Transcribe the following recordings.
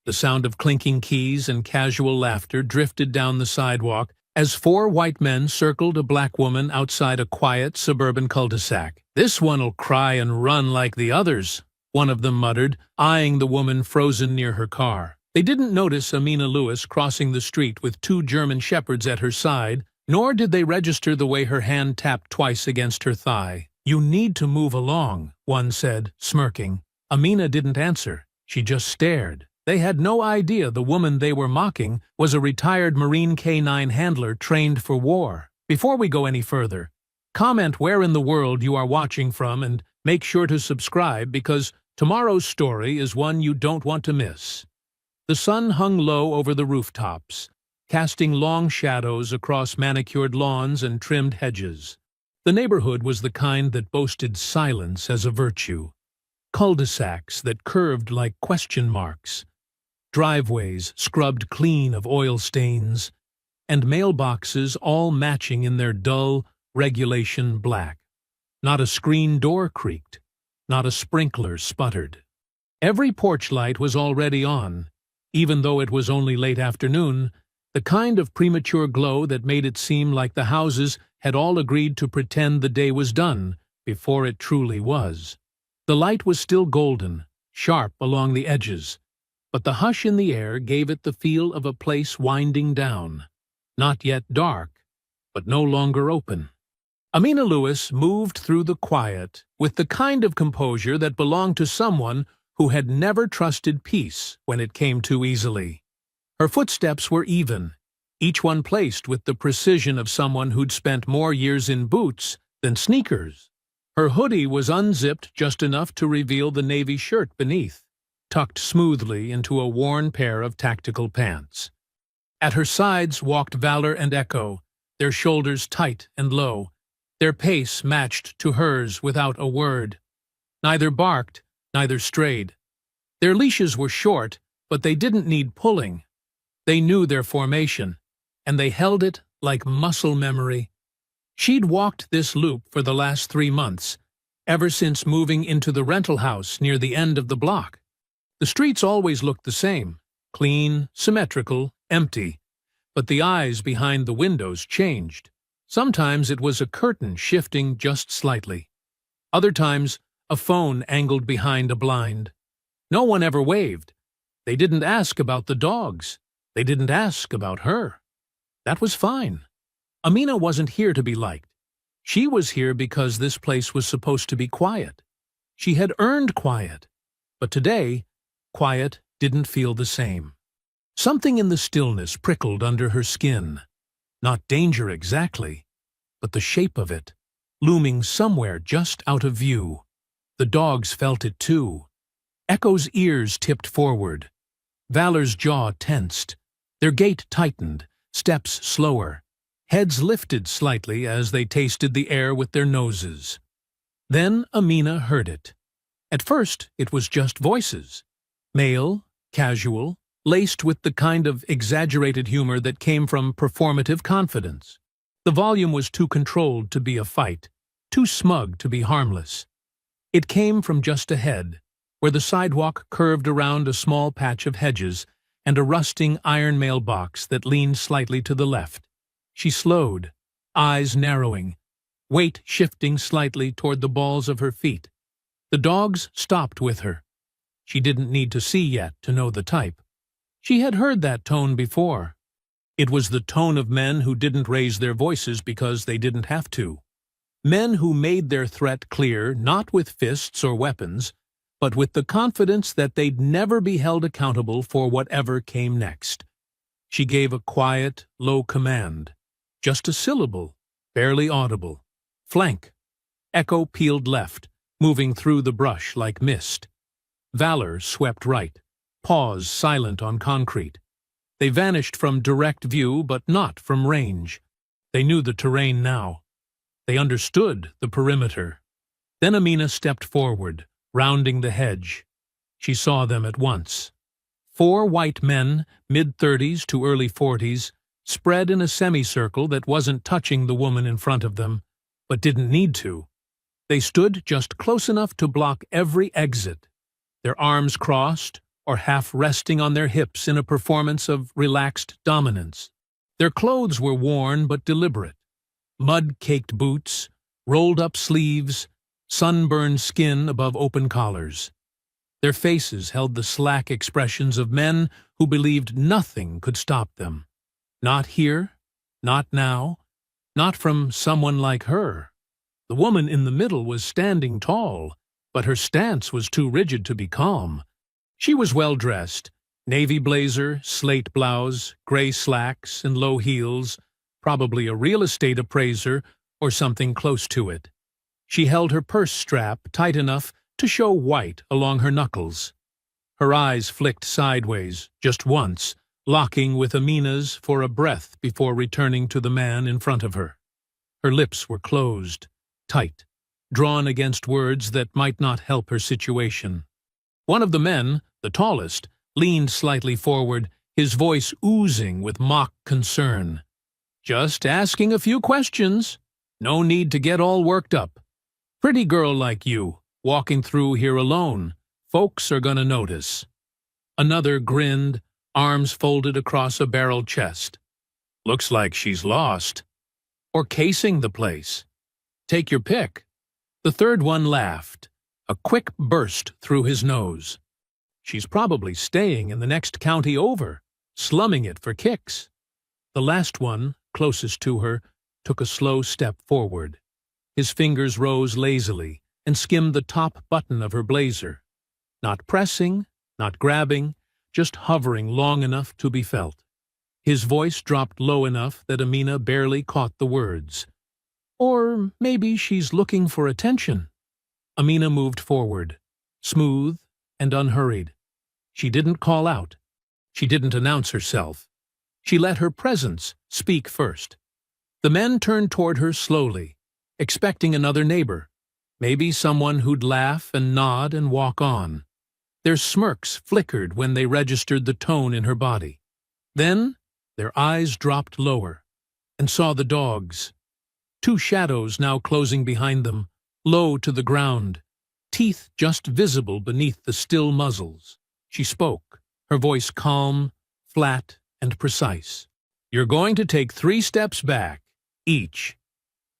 The sound of clinking keys and casual laughter drifted down the sidewalk as four white men circled a black woman outside a quiet suburban cul-de-sac. "This one'll cry and run like the others," one of them muttered, eyeing the woman frozen near her car. They didn't notice Amina Lewis crossing the street with two German shepherds at her side, nor did they register the way her hand tapped twice against her thigh. "You need to move along," one said, smirking. Amina didn't answer. She just stared. They had no idea the woman they were mocking was a retired Marine K-9 handler trained for war. Before we go any further, comment where in the world you are watching from and make sure to subscribe because tomorrow's story is one you don't want to miss. The sun hung low over the rooftops, casting long shadows across manicured lawns and trimmed hedges. The neighborhood was the kind that boasted silence as a virtue. Cul-de-sacs that curved like question marks, driveways scrubbed clean of oil stains, and mailboxes all matching in their dull, regulation black. Not a screen door creaked, not a sprinkler sputtered. Every porch light was already on, even though it was only late afternoon, the kind of premature glow that made it seem like the houses had all agreed to pretend the day was done before it truly was. The light was still golden, sharp along the edges, but the hush in the air gave it the feel of a place winding down. Not yet dark, but no longer open. Amina Lewis moved through the quiet with the kind of composure that belonged to someone who had never trusted peace when it came too easily. Her footsteps were even, each one placed with the precision of someone who'd spent more years in boots than sneakers. Her hoodie was unzipped just enough to reveal the navy shirt beneath, tucked smoothly into a worn pair of tactical pants. At her sides walked Valor and Echo, their shoulders tight and low. Their pace matched to hers without a word. Neither barked, neither strayed. Their leashes were short, but they didn't need pulling. They knew their formation, and they held it like muscle memory. She'd walked this loop for the last 3 months, ever since moving into the rental house near the end of the block. The streets always looked the same, clean, symmetrical, empty, but the eyes behind the windows changed. Sometimes it was a curtain shifting just slightly. Other times, a phone angled behind a blind. No one ever waved. They didn't ask about the dogs. They didn't ask about her. That was fine. Amina wasn't here to be liked. She was here because this place was supposed to be quiet. She had earned quiet. But today, quiet didn't feel the same. Something in the stillness prickled under her skin. Not danger exactly, but the shape of it, looming somewhere just out of view. The dogs felt it too. Echo's ears tipped forward. Valor's jaw tensed. Their gait tightened, steps slower. Heads lifted slightly as they tasted the air with their noses. Then Amina heard it. At first, it was just voices. Male, casual, laced with the kind of exaggerated humor that came from performative confidence. The volume was too controlled to be a fight, too smug to be harmless. It came from just ahead, where the sidewalk curved around a small patch of hedges and a rusting iron mailbox that leaned slightly to the left. She slowed, eyes narrowing, weight shifting slightly toward the balls of her feet. The dogs stopped with her. She didn't need to see yet to know the type. She had heard that tone before. It was the tone of men who didn't raise their voices because they didn't have to. Men who made their threat clear not with fists or weapons, but with the confidence that they'd never be held accountable for whatever came next. She gave a quiet, low command. Just a syllable, barely audible. Flank. Echo peeled left, moving through the brush like mist. Valor swept right. Pause silent on concrete. They vanished from direct view, but not from range. They knew the terrain now. They understood the perimeter. Then Amina stepped forward, rounding the hedge. She saw them at once. 4 white men, mid-30s to early 40s, spread in a semicircle that wasn't touching the woman in front of them, but didn't need to. They stood just close enough to block every exit. Their arms crossed, or half resting on their hips in a performance of relaxed dominance. Their clothes were worn but deliberate. Mud-caked boots, rolled-up sleeves, sunburned skin above open collars. Their faces held the slack expressions of men who believed nothing could stop them. Not here, not now, not from someone like her. The woman in the middle was standing tall, but her stance was too rigid to be calm. She was well-dressed, navy blazer, slate blouse, gray slacks, and low heels, probably a real estate appraiser or something close to it. She held her purse strap tight enough to show white along her knuckles. Her eyes flicked sideways, just once, locking with Amina's for a breath before returning to the man in front of her. Her lips were closed, tight, drawn against words that might not help her situation. One of the men, the tallest, leaned slightly forward, his voice oozing with mock concern. "Just asking a few questions. No need to get all worked up. Pretty girl like you, walking through here alone. Folks are gonna notice." Another grinned, arms folded across a barrel chest. "Looks like she's lost. Or casing the place. Take your pick." The third one laughed, a quick burst through his nose. "She's probably staying in the next county over, slumming it for kicks." The last one, closest to her, took a slow step forward. His fingers rose lazily and skimmed the top button of her blazer. Not pressing, not grabbing, just hovering long enough to be felt. His voice dropped low enough that Amina barely caught the words. "Or maybe she's looking for attention." Amina moved forward, smooth and unhurried. She didn't call out. She didn't announce herself. She let her presence speak first. The men turned toward her slowly, expecting another neighbor, maybe someone who'd laugh and nod and walk on. Their smirks flickered when they registered the tone in her body. Then their eyes dropped lower and saw the dogs. Two shadows now closing behind them, low to the ground, teeth just visible beneath the still muzzles. She spoke, her voice calm, flat, and precise. "You're going to take 3 steps back, each."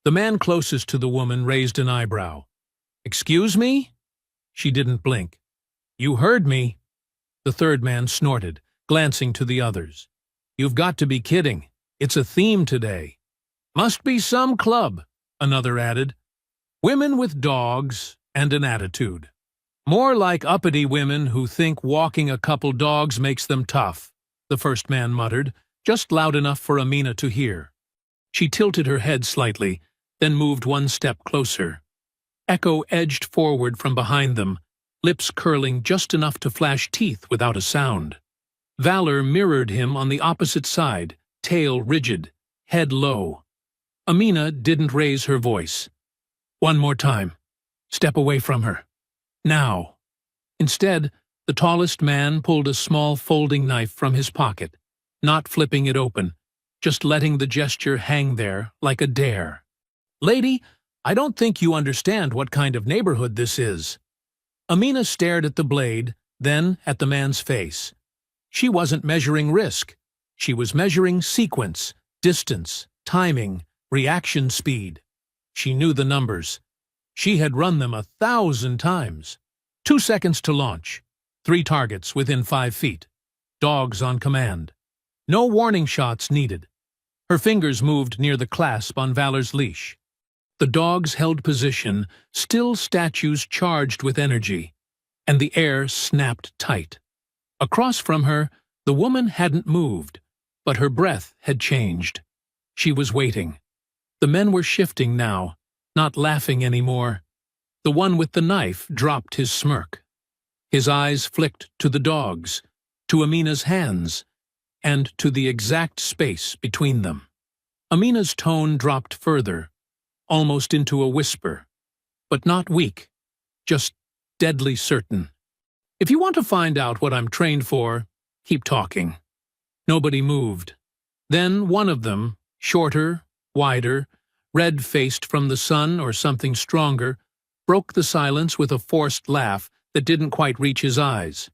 The man closest to the woman raised an eyebrow. "Excuse me?" She didn't blink. "You heard me." The third man snorted, glancing to the others. "You've got to be kidding. It's a theme today." "Must be some club," another added. "Women with dogs and an attitude. More like uppity women who think walking a couple dogs makes them tough," the first man muttered, just loud enough for Amina to hear. She tilted her head slightly, then moved 1 step closer. Echo edged forward from behind them, lips curling just enough to flash teeth without a sound. Valor mirrored him on the opposite side, tail rigid, head low. Amina didn't raise her voice. "One more time. Step away from her. Now." Instead, the tallest man pulled a small folding knife from his pocket, not flipping it open, just letting the gesture hang there like a dare. "Lady, I don't think you understand what kind of neighborhood this is." Amina stared at the blade, then at the man's face. She wasn't measuring risk. She was measuring sequence, distance, timing, reaction speed. She knew the numbers. She had run them 1,000 times. 2 seconds to launch. 3 targets within 5 feet. Dogs on command. No warning shots needed. Her fingers moved near the clasp on Valor's leash. The dogs held position, still statues charged with energy, and the air snapped tight. Across from her, the woman hadn't moved, but her breath had changed. She was waiting. The men were shifting now, not laughing anymore. The one with the knife dropped his smirk. His eyes flicked to the dogs, to Amina's hands, and to the exact space between them. Amina's tone dropped further, almost into a whisper, but not weak, just deadly certain. "If you want to find out what I'm trained for, keep talking." Nobody moved. Then one of them, shorter, wider, red-faced from the sun or something stronger, broke the silence with a forced laugh that didn't quite reach his eyes.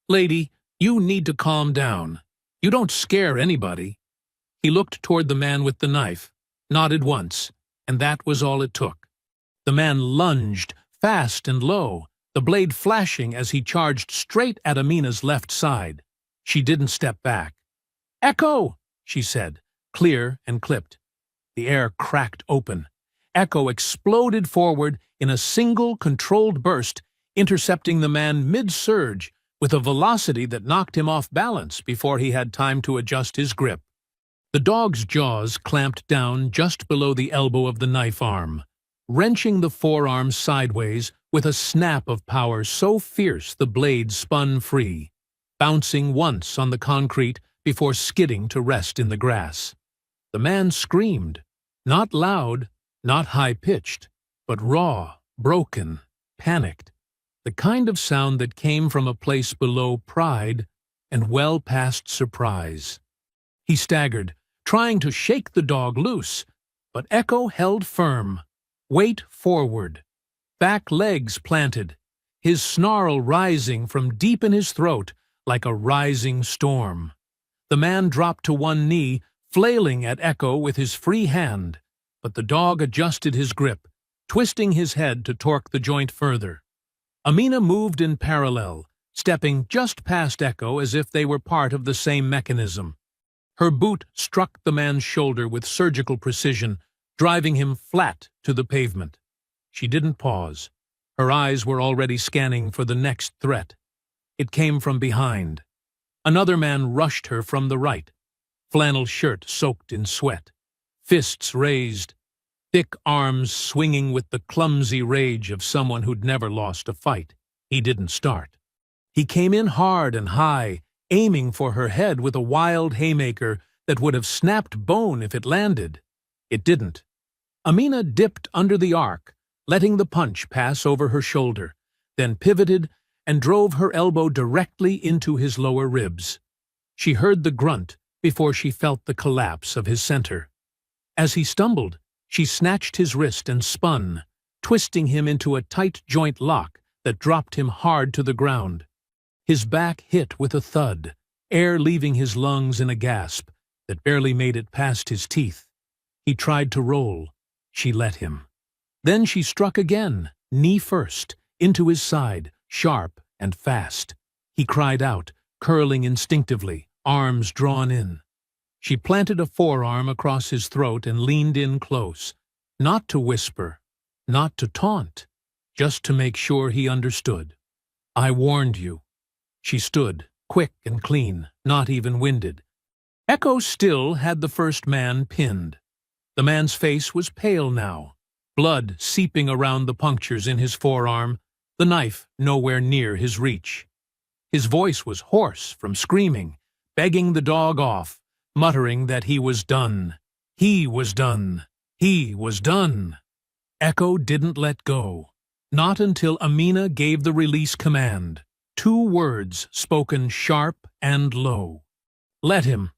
"Lady, you need to calm down. You don't scare anybody." He looked toward the man with the knife, nodded once, and that was all it took. The man lunged, fast and low, the blade flashing as he charged straight at Amina's left side. She didn't step back. "Echo!" she said, clear and clipped. The air cracked open. Echo exploded forward in a single, controlled burst, intercepting the man mid-surge with a velocity that knocked him off balance before he had time to adjust his grip. The dog's jaws clamped down just below the elbow of the knife arm, wrenching the forearm sideways with a snap of power so fierce the blade spun free, bouncing once on the concrete before skidding to rest in the grass. The man screamed, not loud, not high-pitched, but raw, broken, panicked, the kind of sound that came from a place below pride and well past surprise. He staggered, trying to shake the dog loose, but Echo held firm, weight forward, back legs planted, his snarl rising from deep in his throat like a rising storm. The man dropped to one knee, flailing at Echo with his free hand, but the dog adjusted his grip, twisting his head to torque the joint further. Amina moved in parallel, stepping just past Echo as if they were part of the same mechanism. Her boot struck the man's shoulder with surgical precision, driving him flat to the pavement. She didn't pause. Her eyes were already scanning for the next threat. It came from behind. Another man rushed her from the right, flannel shirt soaked in sweat, fists raised, thick arms swinging with the clumsy rage of someone who'd never lost a fight. He didn't start. He came in hard and high, aiming for her head with a wild haymaker that would have snapped bone if it landed. It didn't. Amina dipped under the arc, letting the punch pass over her shoulder, then pivoted and drove her elbow directly into his lower ribs. She heard the grunt before she felt the collapse of his center. As he stumbled, she snatched his wrist and spun, twisting him into a tight joint lock that dropped him hard to the ground. His back hit with a thud, air leaving his lungs in a gasp that barely made it past his teeth. He tried to roll. She let him. Then she struck again, knee first, into his side, sharp and fast. He cried out, curling instinctively, arms drawn in. She planted a forearm across his throat and leaned in close, not to whisper, not to taunt, just to make sure he understood. "I warned you." She stood, quick and clean, not even winded. Echo still had the first man pinned. The man's face was pale now, blood seeping around the punctures in his forearm, the knife nowhere near his reach. His voice was hoarse from screaming, begging the dog off, muttering that he was done. He was done. He was done. Echo didn't let go, not until Amina gave the release command. 2 words spoken sharp and low. "Let him."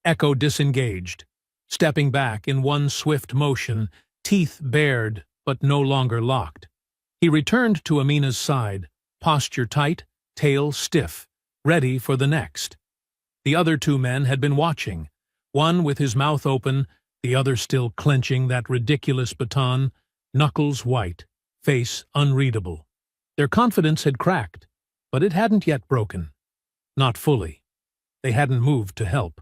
Echo disengaged, stepping back in one swift motion, teeth bared but no longer locked. He returned to Amina's side, posture tight, tail stiff, ready for the next. The other 2 men had been watching, one with his mouth open, the other still clenching that ridiculous baton, knuckles white, face unreadable. Their confidence had cracked, but it hadn't yet broken. Not fully. They hadn't moved to help.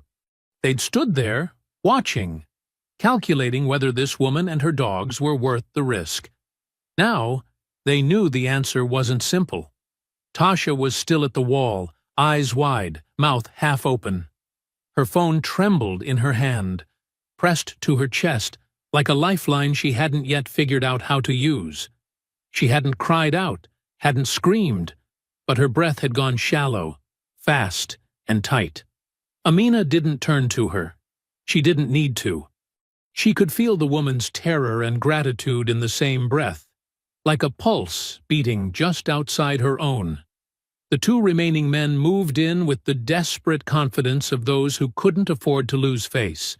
They'd stood there, watching, calculating whether this woman and her dogs were worth the risk. Now, they knew the answer wasn't simple. Tasha was still at the wall, eyes wide, mouth half open. Her phone trembled in her hand, pressed to her chest like a lifeline she hadn't yet figured out how to use. She hadn't cried out, hadn't screamed, but her breath had gone shallow, fast, and tight. Amina didn't turn to her. She didn't need to. She could feel the woman's terror and gratitude in the same breath, like a pulse beating just outside her own. The 2 remaining men moved in with the desperate confidence of those who couldn't afford to lose face.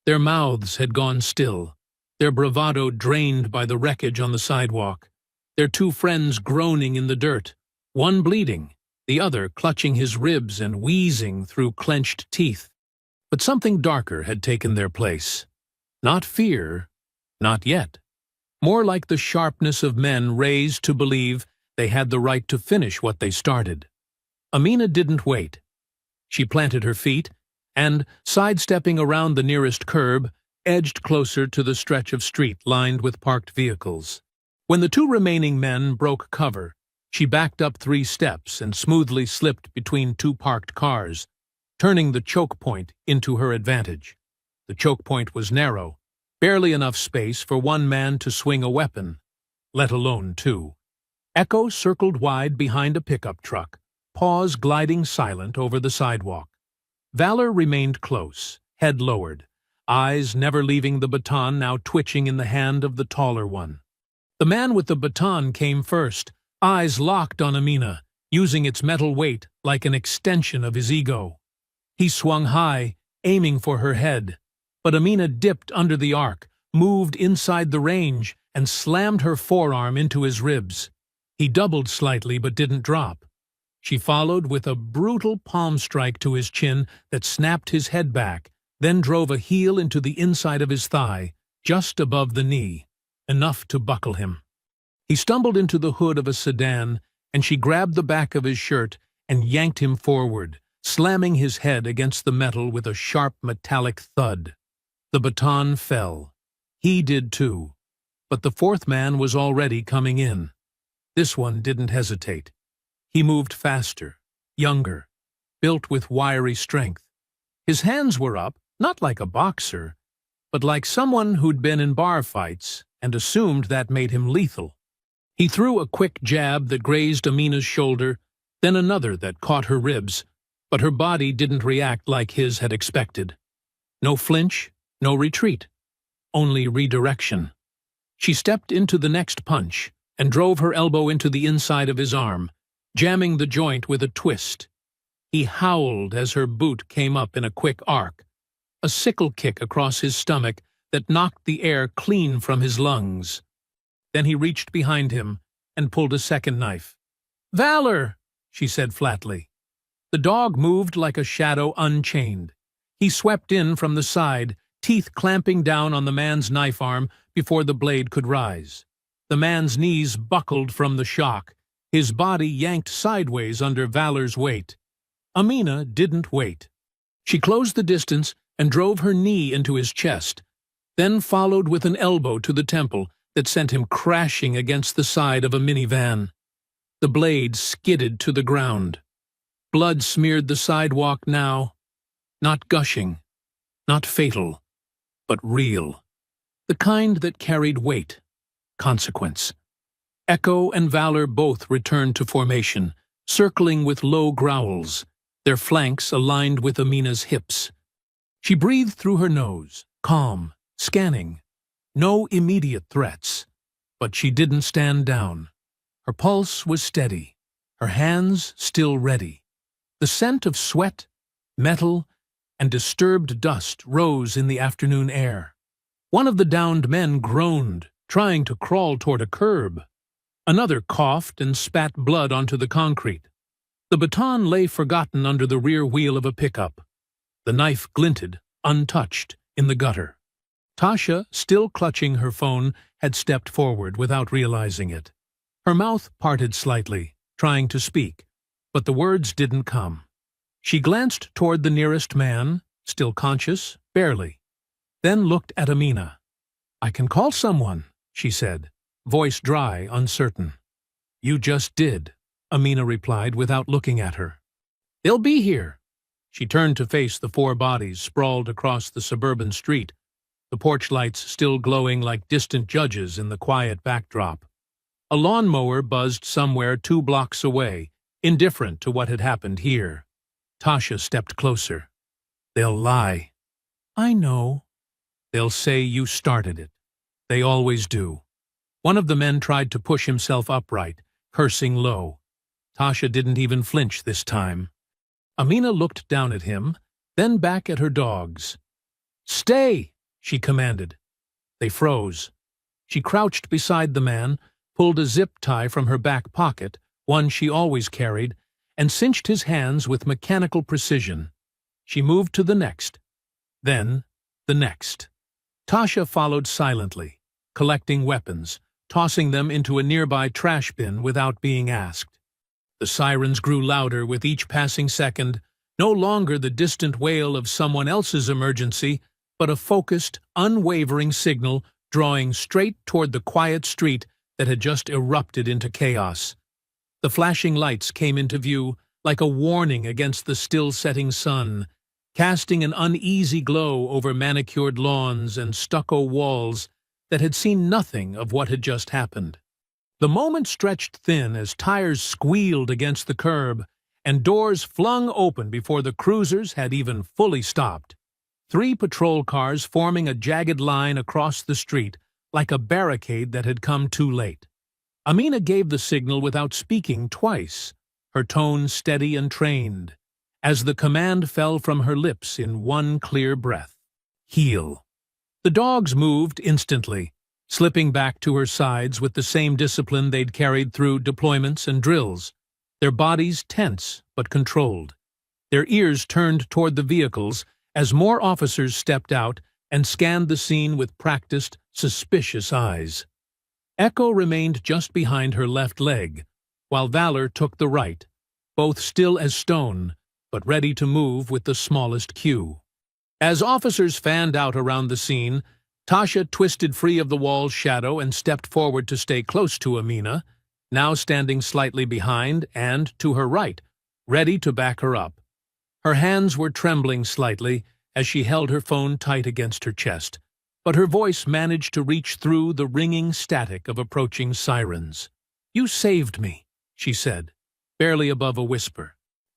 Their mouths had gone still, their bravado drained by the wreckage on the sidewalk, their 2 friends groaning in the dirt, one bleeding, the other clutching his ribs and wheezing through clenched teeth. But something darker had taken their place. Not fear, not yet. More like the sharpness of men raised to believe they had the right to finish what they started. Amina didn't wait. She planted her feet and, sidestepping around the nearest curb, edged closer to the stretch of street lined with parked vehicles. When the two remaining men broke cover, she backed up 3 steps and smoothly slipped between 2 parked cars, turning the choke point into her advantage. The choke point was narrow, barely enough space for one man to swing a weapon, let alone 2. Echo circled wide behind a pickup truck, paws gliding silent over the sidewalk. Valor remained close, head lowered, eyes never leaving the baton now twitching in the hand of the taller one. The man with the baton came first, eyes locked on Amina, using its metal weight like an extension of his ego. He swung high, aiming for her head, but Amina dipped under the arc, moved inside the range, and slammed her forearm into his ribs. He doubled slightly but didn't drop. She followed with a brutal palm strike to his chin that snapped his head back, then drove a heel into the inside of his thigh, just above the knee, enough to buckle him. He stumbled into the hood of a sedan, and she grabbed the back of his shirt and yanked him forward, slamming his head against the metal with a sharp metallic thud. The baton fell. He did too, but the 4th man was already coming in. This one didn't hesitate. He moved faster, younger, built with wiry strength. His hands were up, not like a boxer, but like someone who'd been in bar fights and assumed that made him lethal. He threw a quick jab that grazed Amina's shoulder, then another that caught her ribs, but her body didn't react like his had expected. No flinch, no retreat, only redirection. She stepped into the next punch and drove her elbow into the inside of his arm, jamming the joint with a twist. He howled as her boot came up in a quick arc, a sickle kick across his stomach that knocked the air clean from his lungs. Then he reached behind him and pulled a second knife. "Valor!" she said flatly. The dog moved like a shadow unchained. He swept in from the side, teeth clamping down on the man's knife arm before the blade could rise. The man's knees buckled from the shock, his body yanked sideways under Valor's weight. Amina didn't wait. She closed the distance and drove her knee into his chest, then followed with an elbow to the temple that sent him crashing against the side of a minivan. The blade skidded to the ground. Blood smeared the sidewalk now, not gushing, not fatal, but real. The kind that carried weight, consequence. Echo and Valor both returned to formation, circling with low growls, their flanks aligned with Amina's hips. She breathed through her nose, calm, scanning. No immediate threats, but she didn't stand down. Her pulse was steady, her hands still ready. The scent of sweat, metal, and disturbed dust rose in the afternoon air. One of the downed men groaned, trying to crawl toward a curb. Another coughed and spat blood onto the concrete. The baton lay forgotten under the rear wheel of a pickup. The knife glinted, untouched, in the gutter. Tasha, still clutching her phone, had stepped forward without realizing it. Her mouth parted slightly, trying to speak, but the words didn't come. She glanced toward the nearest man, still conscious, barely, then looked at Amina. "I can call someone," she said, voice dry, uncertain. "You just did," Amina replied without looking at her. "They'll be here." She turned to face the 4 bodies sprawled across the suburban street, the porch lights still glowing like distant judges in the quiet backdrop. A lawnmower buzzed somewhere 2 blocks away, indifferent to what had happened here. Tasha stepped closer. "They'll lie." "I know." "They'll say you started it. They always do." One of the men tried to push himself upright, cursing low. Tasha didn't even flinch this time. Amina looked down at him, then back at her dogs. "Stay!" she commanded. They froze. She crouched beside the man, pulled a zip tie from her back pocket, one she always carried, and cinched his hands with mechanical precision. She moved to the next, then the next. Tasha followed silently, collecting weapons, tossing them into a nearby trash bin without being asked. The sirens grew louder with each passing second, no longer the distant wail of someone else's emergency, but a focused, unwavering signal drawing straight toward the quiet street that had just erupted into chaos. The flashing lights came into view like a warning against the still-setting sun, casting an uneasy glow over manicured lawns and stucco walls that had seen nothing of what had just happened. The moment stretched thin as tires squealed against the curb and doors flung open before the cruisers had even fully stopped. 3 patrol cars forming a jagged line across the street, like a barricade that had come too late. Amina gave the signal without speaking twice, her tone steady and trained, as the command fell from her lips in one clear breath. Heel. The dogs moved instantly, slipping back to her sides with the same discipline they'd carried through deployments and drills, their bodies tense but controlled. Their ears turned toward the vehicles as more officers stepped out and scanned the scene with practiced, suspicious eyes. Echo remained just behind her left leg, while Valor took the right, both still as stone, but ready to move with the smallest cue. As officers fanned out around the scene, Tasha twisted free of the wall's shadow and stepped forward to stay close to Amina, now standing slightly behind and to her right, ready to back her up. Her hands were trembling slightly as she held her phone tight against her chest, but her voice managed to reach through the ringing static of approaching sirens. "You saved me," she said, barely above a whisper.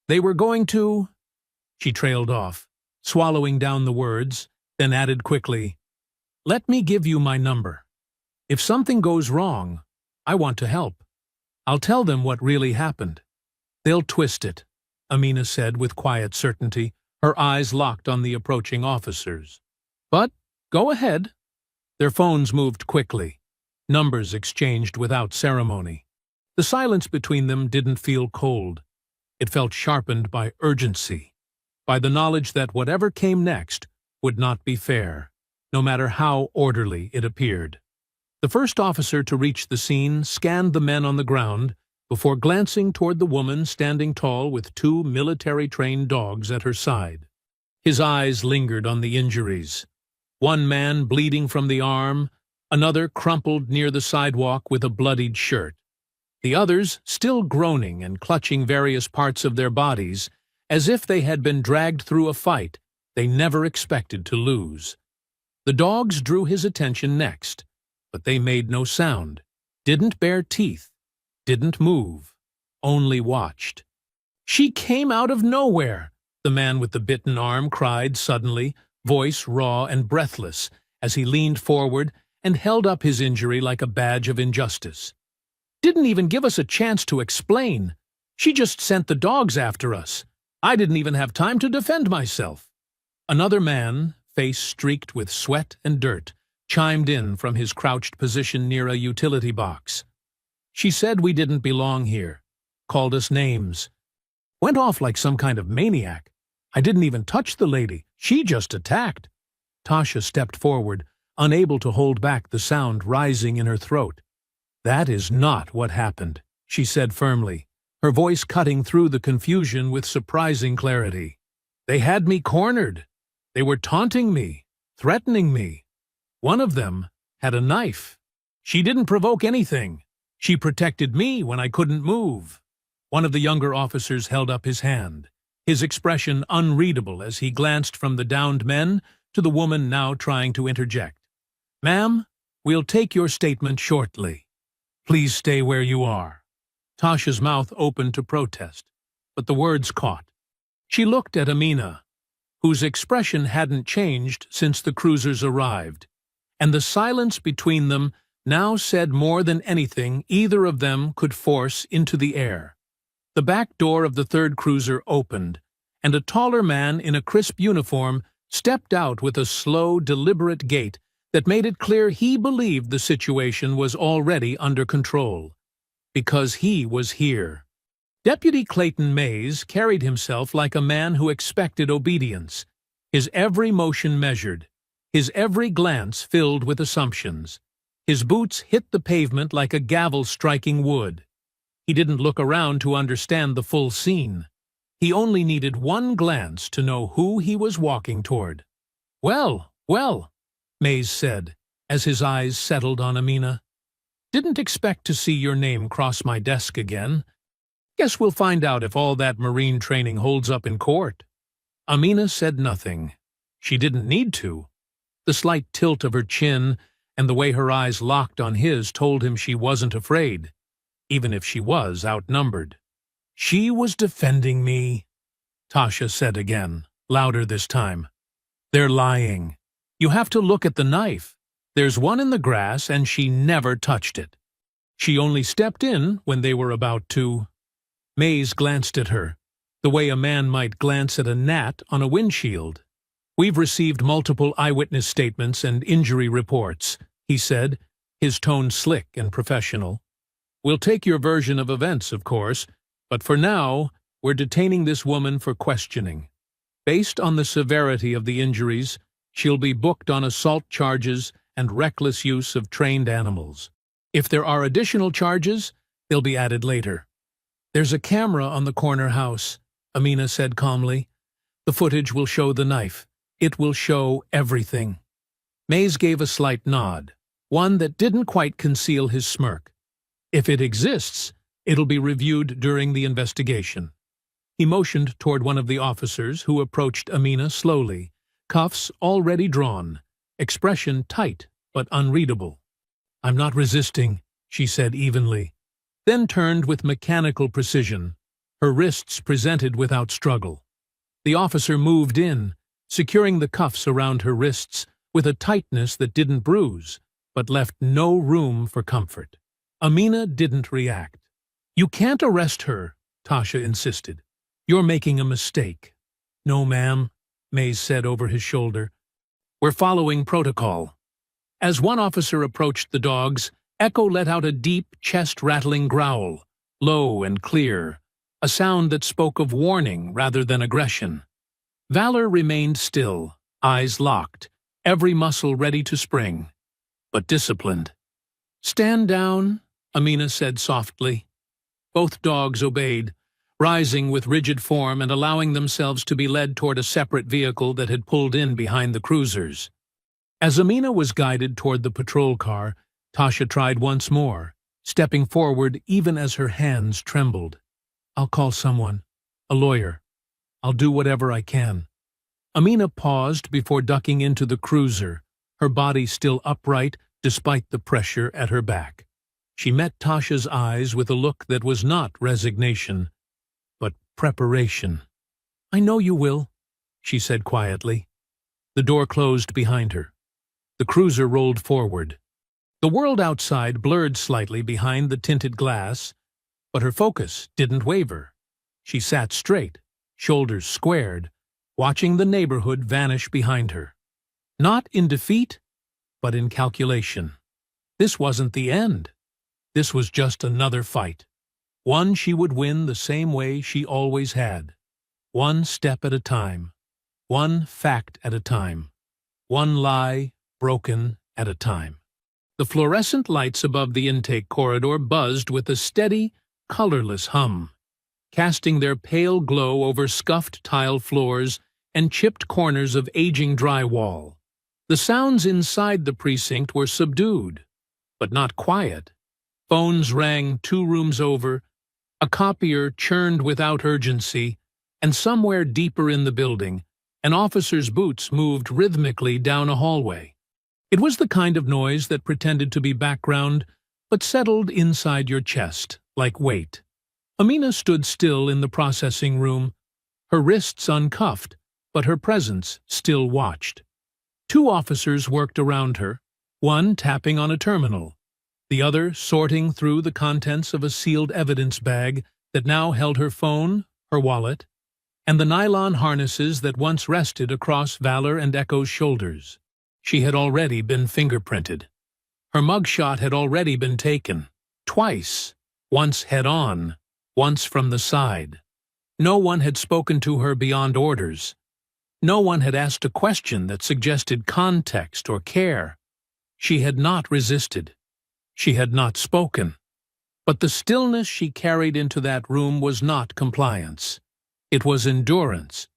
"They were going to—" She trailed off, swallowing down the words, then added quickly, "Let me give you my number. If something goes wrong, I want to help. I'll tell them what really happened. They'll twist it," Amina said with quiet certainty, her eyes locked on the approaching officers. "But go ahead." Their phones moved quickly, numbers exchanged without ceremony. The silence between them didn't feel cold. It felt sharpened by urgency, by the knowledge that whatever came next would not be fair, no matter how orderly it appeared. The first officer to reach the scene scanned the men on the ground before glancing toward the woman standing tall with 2 military-trained dogs at her side. His eyes lingered on the injuries. One man bleeding from the arm, another crumpled near the sidewalk with a bloodied shirt. The others still groaning and clutching various parts of their bodies, as if they had been dragged through a fight they never expected to lose. The dogs drew his attention next, but they made no sound, didn't bare teeth, didn't move, only watched. "She came out of nowhere," the man with the bitten arm cried suddenly, voice raw and breathless, as he leaned forward and held up his injury like a badge of injustice. "Didn't even give us a chance to explain. She just sent the dogs after us. I didn't even have time to defend myself." Another man, face streaked with sweat and dirt, chimed in from his crouched position near a utility box. "She said we didn't belong here, called us names. Went off like some kind of maniac. I didn't even touch the lady. She just attacked." Tasha stepped forward, unable to hold back the sound rising in her throat. "That is not what happened," she said firmly, her voice cutting through the confusion with surprising clarity. "They had me cornered. They were taunting me, threatening me. One of them had a knife. She didn't provoke anything. She protected me when I couldn't move." One of the younger officers held up his hand, his expression unreadable as he glanced from the downed men to the woman now trying to interject. "Ma'am, we'll take your statement shortly. Please stay where you are." Tasha's mouth opened to protest, but the words caught. She looked at Amina, whose expression hadn't changed since the cruisers arrived, and the silence between them now said more than anything either of them could force into the air. The back door of the third cruiser opened, and a taller man in a crisp uniform stepped out with a slow, deliberate gait that made it clear he believed the situation was already under control. Because he was here. Deputy Clayton Mays carried himself like a man who expected obedience, his every motion measured, his every glance filled with assumptions. His boots hit the pavement like a gavel striking wood. He didn't look around to understand the full scene. He only needed one glance to know who he was walking toward. "Well, well," Mays said, as his eyes settled on Amina. "Didn't expect to see your name cross my desk again. Guess we'll find out if all that Marine training holds up in court." Amina said nothing. She didn't need to. The slight tilt of her chin and the way her eyes locked on his told him she wasn't afraid, even if she was outnumbered. "She was defending me," Tasha said again, louder this time. "They're lying. You have to look at the knife. There's one in the grass and she never touched it. She only stepped in when they were about to." Mays glanced at her, the way a man might glance at a gnat on a windshield. "We've received multiple eyewitness statements and injury reports," he said, his tone slick and professional. "We'll take your version of events, of course, but for now, we're detaining this woman for questioning. Based on the severity of the injuries, she'll be booked on assault charges and reckless use of trained animals. If there are additional charges, they'll be added later." "There's a camera on the corner house," Amina said calmly. "The footage will show the knife. It will show everything." Mays gave a slight nod, one that didn't quite conceal his smirk. "If it exists, it'll be reviewed during the investigation." He motioned toward one of the officers who approached Amina slowly, cuffs already drawn, expression tight but unreadable. "I'm not resisting," she said evenly, then turned with mechanical precision, her wrists presented without struggle. The officer moved in, securing the cuffs around her wrists with a tightness that didn't bruise, but left no room for comfort. Amina didn't react. "You can't arrest her," Tasha insisted. "You're making a mistake." "No, ma'am," Mays said over his shoulder. "We're following protocol." As one officer approached the dogs, Echo let out a deep, chest-rattling growl, low and clear, a sound that spoke of warning rather than aggression. Valor remained still, eyes locked, every muscle ready to spring, but disciplined. "Stand down," Amina said softly. Both dogs obeyed, rising with rigid form and allowing themselves to be led toward a separate vehicle that had pulled in behind the cruisers. As Amina was guided toward the patrol car, Tasha tried once more, stepping forward even as her hands trembled. "I'll call someone, a lawyer. I'll do whatever I can." Amina paused before ducking into the cruiser, her body still upright despite the pressure at her back. She met Tasha's eyes with a look that was not resignation, but preparation. "I know you will," she said quietly. The door closed behind her. The cruiser rolled forward. The world outside blurred slightly behind the tinted glass, but her focus didn't waver. She sat straight, shoulders squared, watching the neighborhood vanish behind her. Not in defeat, but in calculation. This wasn't the end. This was just another fight. One she would win the same way she always had. One step at a time. One fact at a time. One lie broken at a time. The fluorescent lights above the intake corridor buzzed with a steady, colorless hum, casting their pale glow over scuffed tile floors and chipped corners of aging drywall. The sounds inside the precinct were subdued, but not quiet. Phones rang 2 rooms over, a copier churned without urgency, and somewhere deeper in the building, an officer's boots moved rhythmically down a hallway. It was the kind of noise that pretended to be background, but settled inside your chest, like weight. Amina stood still in the processing room, her wrists uncuffed, but her presence still watched. 2 officers worked around her, one tapping on a terminal, the other sorting through the contents of a sealed evidence bag that now held her phone, her wallet, and the nylon harnesses that once rested across Valor and Echo's shoulders. She had already been fingerprinted. Her mugshot had already been taken, twice, once head-on, once from the side. No one had spoken to her beyond orders. No one had asked a question that suggested context or care. She had not resisted. She had not spoken. But the stillness she carried into that room was not compliance. It was endurance.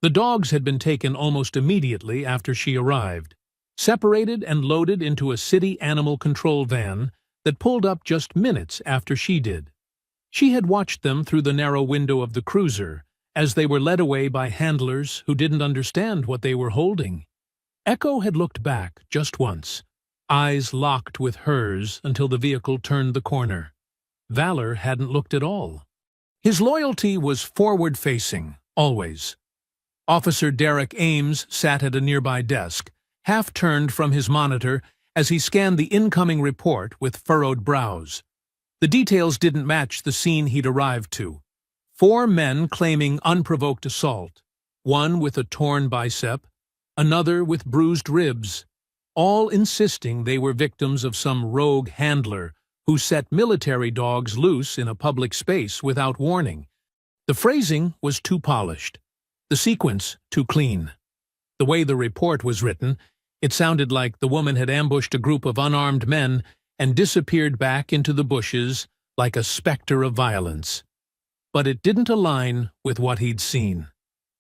The dogs had been taken almost immediately after she arrived, separated and loaded into a city animal control van that pulled up just minutes after she did. She had watched them through the narrow window of the cruiser as they were led away by handlers who didn't understand what they were holding. Echo had looked back just once, eyes locked with hers until the vehicle turned the corner. Valor hadn't looked at all. His loyalty was forward-facing, always. Officer Derek Ames sat at a nearby desk, half-turned from his monitor as he scanned the incoming report with furrowed brows. The details didn't match the scene he'd arrived to. 4 men claiming unprovoked assault, one with a torn bicep, another with bruised ribs, all insisting they were victims of some rogue handler who set military dogs loose in a public space without warning. The phrasing was too polished, the sequence too clean. The way the report was written, it sounded like the woman had ambushed a group of unarmed men and disappeared back into the bushes like a specter of violence. But it didn't align with what he'd seen.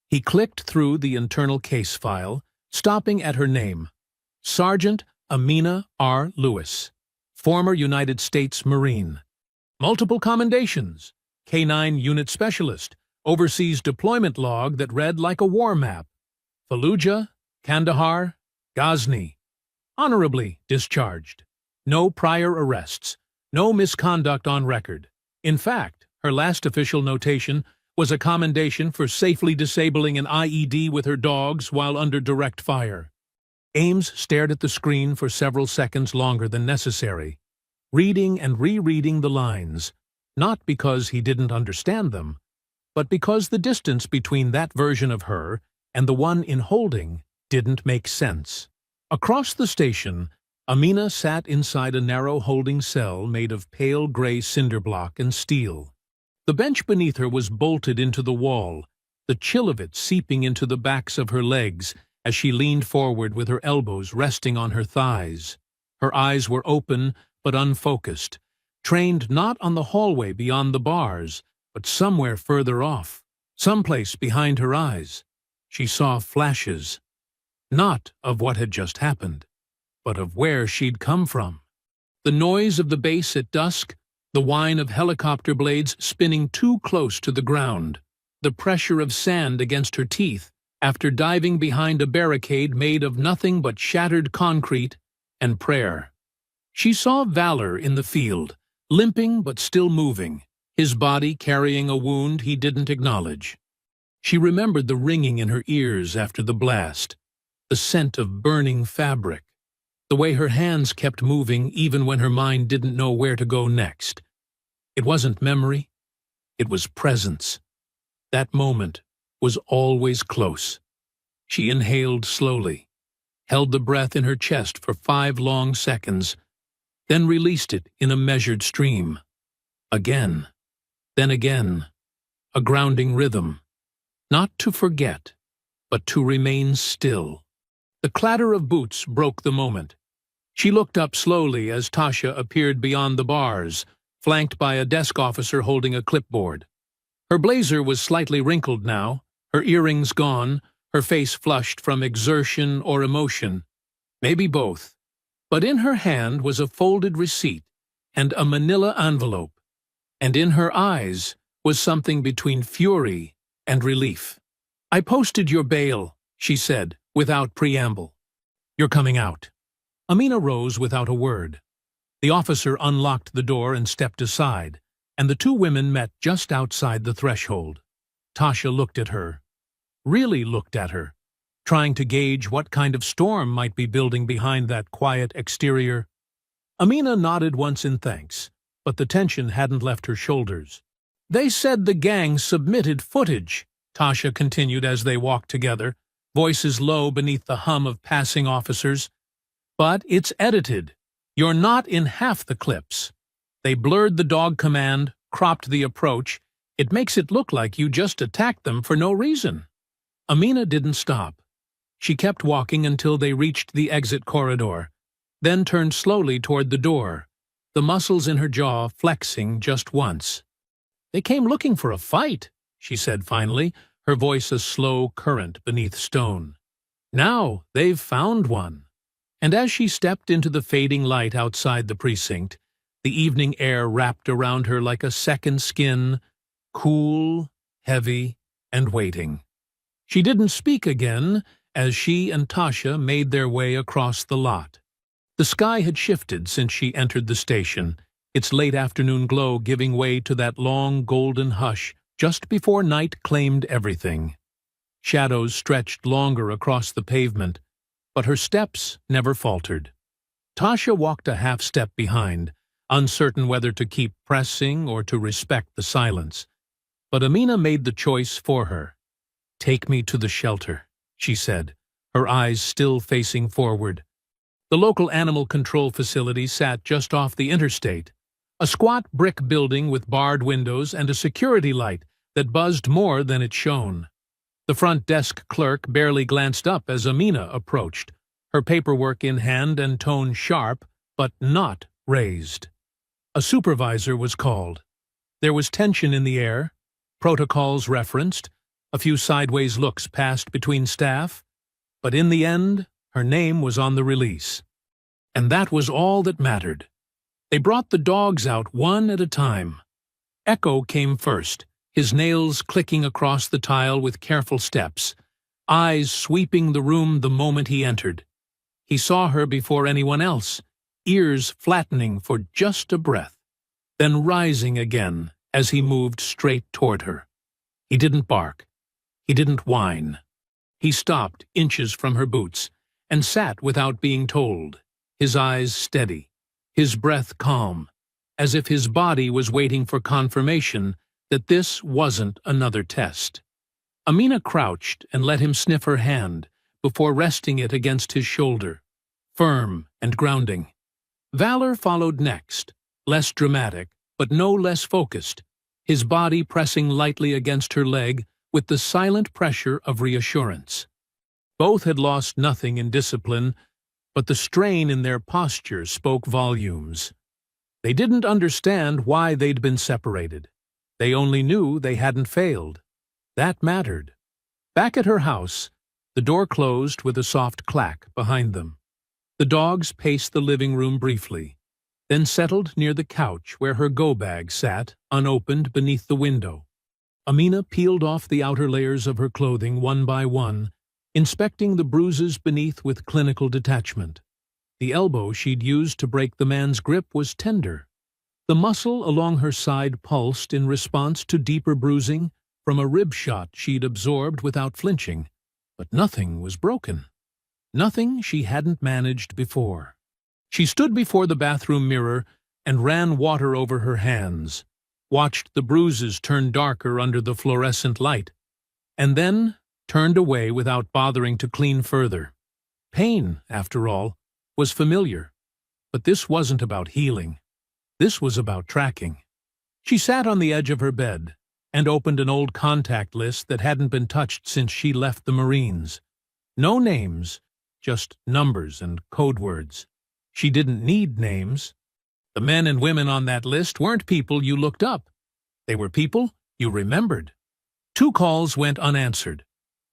He clicked through the internal case file, stopping at her name. Sergeant Amina R. Lewis, former United States Marine. Multiple commendations. K-9 unit specialist. Overseas deployment log that read like a war map. Fallujah, Kandahar, Ghazni. Honorably discharged. No prior arrests. No misconduct on record. In fact, her last official notation was a commendation for safely disabling an IED with her dogs while under direct fire. Ames stared at the screen for several seconds longer than necessary, reading and rereading the lines, not because he didn't understand them, but because the distance between that version of her and the one in holding didn't make sense. Across the station, Amina sat inside a narrow holding cell made of pale gray cinder block and steel. The bench beneath her was bolted into the wall, the chill of it seeping into the backs of her legs as she leaned forward with her elbows resting on her thighs. Her eyes were open but unfocused, trained not on the hallway beyond the bars, but somewhere further off, someplace behind her eyes. She saw flashes, not of what had just happened, but of where she'd come from. The noise of the base at dusk, the whine of helicopter blades spinning too close to the ground, the pressure of sand against her teeth after diving behind a barricade made of nothing but shattered concrete and prayer. She saw Valor in the field, limping but still moving, his body carrying a wound he didn't acknowledge. She remembered the ringing in her ears after the blast, the scent of burning fabric, the way her hands kept moving even when her mind didn't know where to go next. It wasn't memory, it was presence. That moment was always close. She inhaled slowly, held the breath in her chest for 5 long seconds, then released it in a measured stream. Again, then again, a grounding rhythm, not to forget, but to remain still. The clatter of boots broke the moment. She looked up slowly as Tasha appeared beyond the bars, flanked by a desk officer holding a clipboard. Her blazer was slightly wrinkled now, her earrings gone, her face flushed from exertion or emotion, maybe both. But in her hand was a folded receipt and a manila envelope, and in her eyes was something between fury and relief. "I posted your bail," she said, without preamble. "You're coming out." Amina rose without a word. The officer unlocked the door and stepped aside, and the 2 women met just outside the threshold. Tasha looked at her, really looked at her, trying to gauge what kind of storm might be building behind that quiet exterior. Amina nodded once in thanks, but the tension hadn't left her shoulders. "They said the gang submitted footage," Tasha continued as they walked together, voices low beneath the hum of passing officers. "But it's edited. You're not in half the clips. They blurred the dog command, cropped the approach, it makes it look like you just attacked them for no reason. Amina didn't stop. She kept walking until they reached the exit corridor, then turned slowly toward the door, the muscles in her jaw flexing just once. "They came looking for a fight," she said finally, her voice a slow current beneath stone. "Now they've found one." And as she stepped into the fading light outside the precinct, the evening air wrapped around her like a second skin, cool, heavy, and waiting. She didn't speak again as she and Tasha made their way across the lot. The sky had shifted since she entered the station, its late afternoon glow giving way to that long golden hush just before night claimed everything. Shadows stretched longer across the pavement, but her steps never faltered. Tasha walked a half-step behind, uncertain whether to keep pressing or to respect the silence. But Amina made the choice for her. "Take me to the shelter," she said, her eyes still facing forward. The local animal control facility sat just off the interstate, a squat brick building with barred windows and a security light that buzzed more than it shone. The front desk clerk barely glanced up as Amina approached, her paperwork in hand and tone sharp, but not raised. A supervisor was called. There was tension in the air, protocols referenced, a few sideways looks passed between staff, but in the end, her name was on the release. And that was all that mattered. They brought the dogs out one at a time. Echo came first, his nails clicking across the tile with careful steps, eyes sweeping the room the moment he entered. He saw her before anyone else, ears flattening for just a breath, then rising again as he moved straight toward her. He didn't bark. He didn't whine. He stopped inches from her boots and sat without being told, his eyes steady, his breath calm, as if his body was waiting for confirmation that this wasn't another test. Amina crouched and let him sniff her hand before resting it against his shoulder, firm and grounding. Valor followed next, less dramatic, but no less focused, his body pressing lightly against her leg with the silent pressure of reassurance. Both had lost nothing in discipline, but the strain in their posture spoke volumes. They didn't understand why they'd been separated. They only knew they hadn't failed. That mattered. Back at her house, the door closed with a soft clack behind them. The dogs paced the living room briefly, then settled near the couch where her go-bag sat, unopened beneath the window. Amina peeled off the outer layers of her clothing one by one, inspecting the bruises beneath with clinical detachment. The elbow she'd used to break the man's grip was tender. The muscle along her side pulsed in response to deeper bruising from a rib shot she'd absorbed without flinching. But nothing was broken. Nothing she hadn't managed before. She stood before the bathroom mirror and ran water over her hands, watched the bruises turn darker under the fluorescent light, and then turned away without bothering to clean further. Pain, after all, was familiar, but this wasn't about healing. This was about tracking. She sat on the edge of her bed and opened an old contact list that hadn't been touched since she left the Marines. No names, just numbers and code words. She didn't need names. The men and women on that list weren't people you looked up. They were people you remembered. 2 calls went unanswered.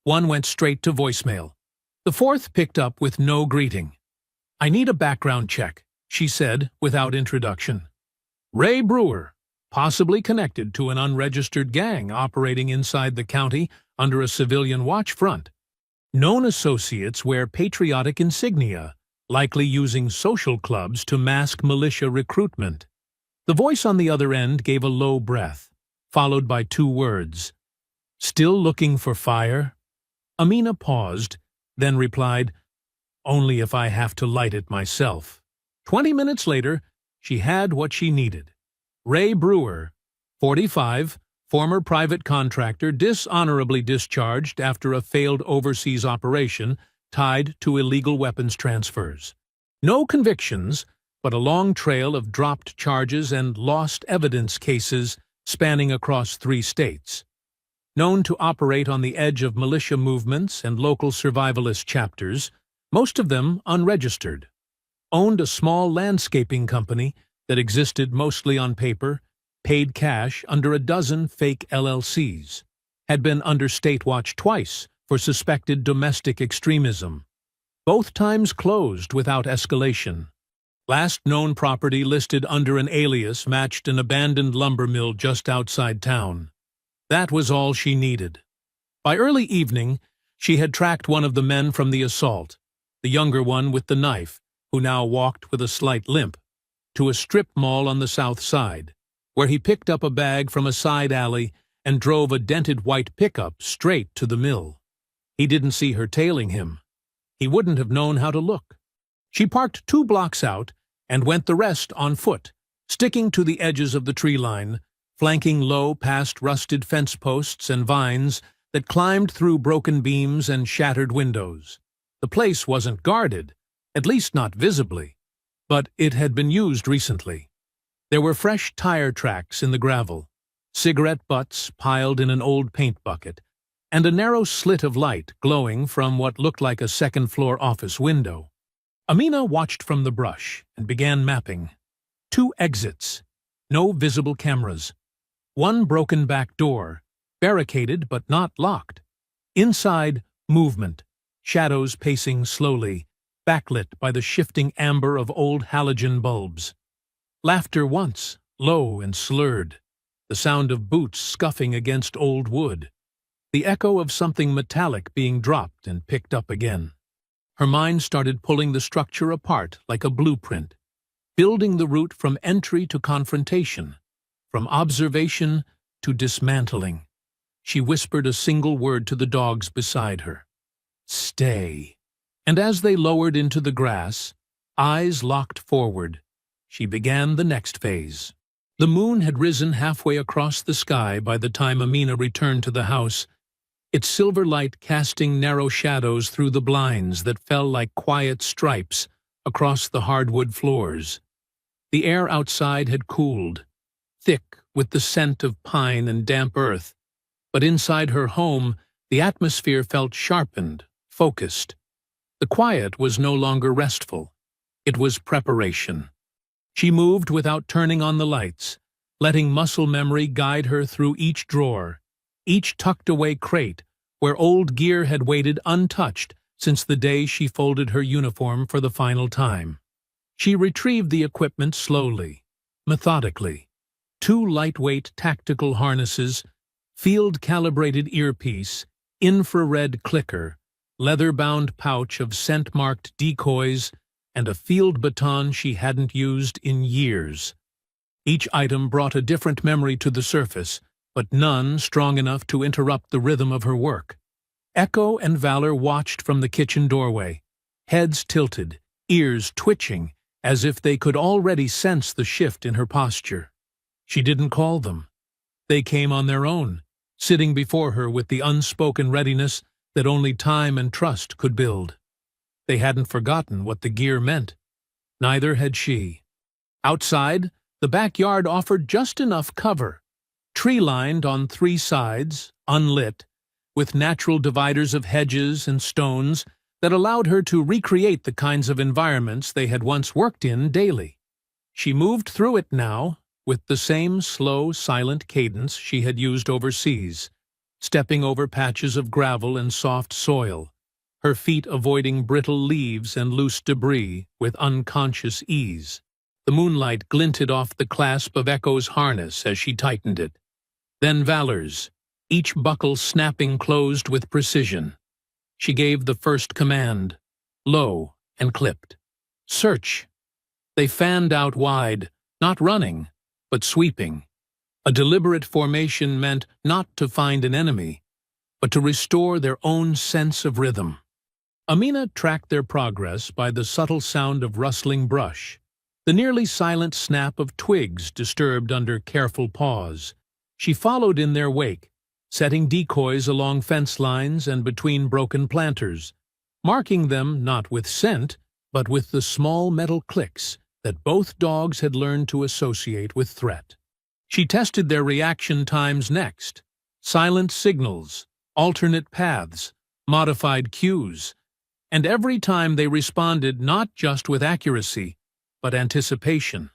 1 went straight to voicemail. The 4th picked up with no greeting. "I need a background check," she said without introduction. Ray Brewer, possibly connected to an unregistered gang operating inside the county under a civilian watch front. Known associates wear patriotic insignia, likely using social clubs to mask militia recruitment. The voice on the other end gave a low breath, followed by 2 words. "Still looking for fire?" Amina paused, then replied, "Only if I have to light it myself." 20 minutes later, she had what she needed. Ray Brewer, 45, former private contractor dishonorably discharged after a failed overseas operation tied to illegal weapons transfers. No convictions, but a long trail of dropped charges and lost evidence cases spanning across 3 states. Known to operate on the edge of militia movements and local survivalist chapters, most of them unregistered. Owned a small landscaping company that existed mostly on paper, paid cash under a dozen fake LLCs. Had been under state watch twice for suspected domestic extremism. Both times closed without escalation. Last known property listed under an alias matched an abandoned lumber mill just outside town. That was all she needed. By early evening, she had tracked one of the men from the assault, the younger one with the knife, who now walked with a slight limp, to a strip mall on the south side, where he picked up a bag from a side alley and drove a dented white pickup straight to the mill. He didn't see her tailing him. He wouldn't have known how to look. She parked 2 blocks out and went the rest on foot, sticking to the edges of the tree line, flanking low past rusted fence posts and vines that climbed through broken beams and shattered windows. The place wasn't guarded, at least not visibly, but it had been used recently. There were fresh tire tracks in the gravel, cigarette butts piled in an old paint bucket, and a narrow slit of light glowing from what looked like a second-floor office window. Amina watched from the brush and began mapping. 2 exits, no visible cameras. 1 broken back door, barricaded but not locked. Inside, movement, shadows pacing slowly, backlit by the shifting amber of old halogen bulbs. Laughter once, low and slurred, the sound of boots scuffing against old wood, the echo of something metallic being dropped and picked up again. Her mind started pulling the structure apart like a blueprint, building the route from entry to confrontation, from observation to dismantling. She whispered a single word to the dogs beside her. Stay. And as they lowered into the grass, eyes locked forward, she began the next phase. The moon had risen halfway across the sky by the time Amina returned to the house, its silver light casting narrow shadows through the blinds that fell like quiet stripes across the hardwood floors. The air outside had cooled, thick with the scent of pine and damp earth, but inside her home the atmosphere felt sharpened, focused. The quiet was no longer restful. It was preparation. She moved without turning on the lights, letting muscle memory guide her through each drawer, each tucked-away crate where old gear had waited untouched since the day she folded her uniform for the final time. She retrieved the equipment slowly, methodically. 2 lightweight tactical harnesses, field-calibrated earpiece, infrared clicker, leather-bound pouch of scent-marked decoys, and a field baton she hadn't used in years. Each item brought a different memory to the surface, but none strong enough to interrupt the rhythm of her work. Echo and Valor watched from the kitchen doorway, heads tilted, ears twitching, as if they could already sense the shift in her posture. She didn't call them. They came on their own, sitting before her with the unspoken readiness that only time and trust could build. They hadn't forgotten what the gear meant. Neither had she. Outside, the backyard offered just enough cover, tree-lined on 3 sides, unlit, with natural dividers of hedges and stones that allowed her to recreate the kinds of environments they had once worked in daily. She moved through it now, with the same slow, silent cadence she had used overseas, stepping over patches of gravel and soft soil, her feet avoiding brittle leaves and loose debris with unconscious ease. The moonlight glinted off the clasp of Echo's harness as she tightened it. Then Valor's, each buckle snapping closed with precision. She gave the first command, low and clipped. Search. They fanned out wide, not running, but sweeping. A deliberate formation meant not to find an enemy, but to restore their own sense of rhythm. Amina tracked their progress by the subtle sound of rustling brush, the nearly silent snap of twigs disturbed under careful paws. She followed in their wake, setting decoys along fence lines and between broken planters, marking them not with scent, but with the small metal clicks that both dogs had learned to associate with threat. She tested their reaction times next. Silent signals, alternate paths, modified cues, and every time they responded not just with accuracy, but anticipation.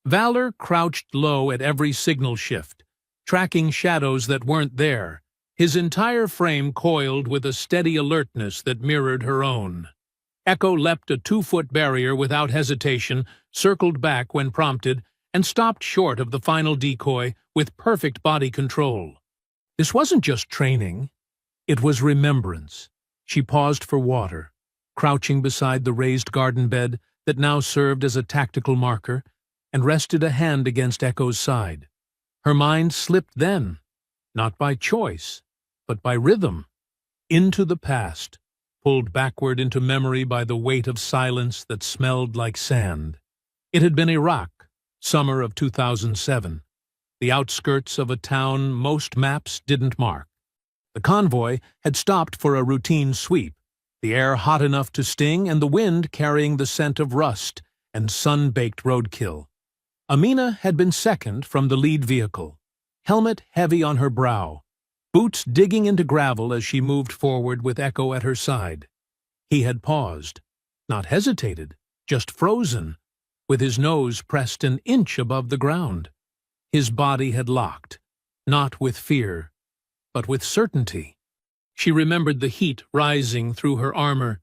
Valor crouched low at every signal shift, tracking shadows that weren't there, his entire frame coiled with a steady alertness that mirrored her own. Echo leapt a 2-foot barrier without hesitation, circled back when prompted, and stopped short of the final decoy with perfect body control. This wasn't just training, it was remembrance. She paused for water, crouching beside the raised garden bed that now served as a tactical marker, and rested a hand against Echo's side. Her mind slipped then, not by choice, but by rhythm, into the past, pulled backward into memory by the weight of silence that smelled like sand. It had been Iraq, summer of 2007, the outskirts of a town most maps didn't mark. The convoy had stopped for a routine sweep, the air hot enough to sting and the wind carrying the scent of rust and sun-baked roadkill. Amina had been second from the lead vehicle, helmet heavy on her brow, boots digging into gravel as she moved forward with Echo at her side. He had paused, not hesitated, just frozen, with his nose pressed an inch above the ground. His body had locked, not with fear, but with certainty. She remembered the heat rising through her armor,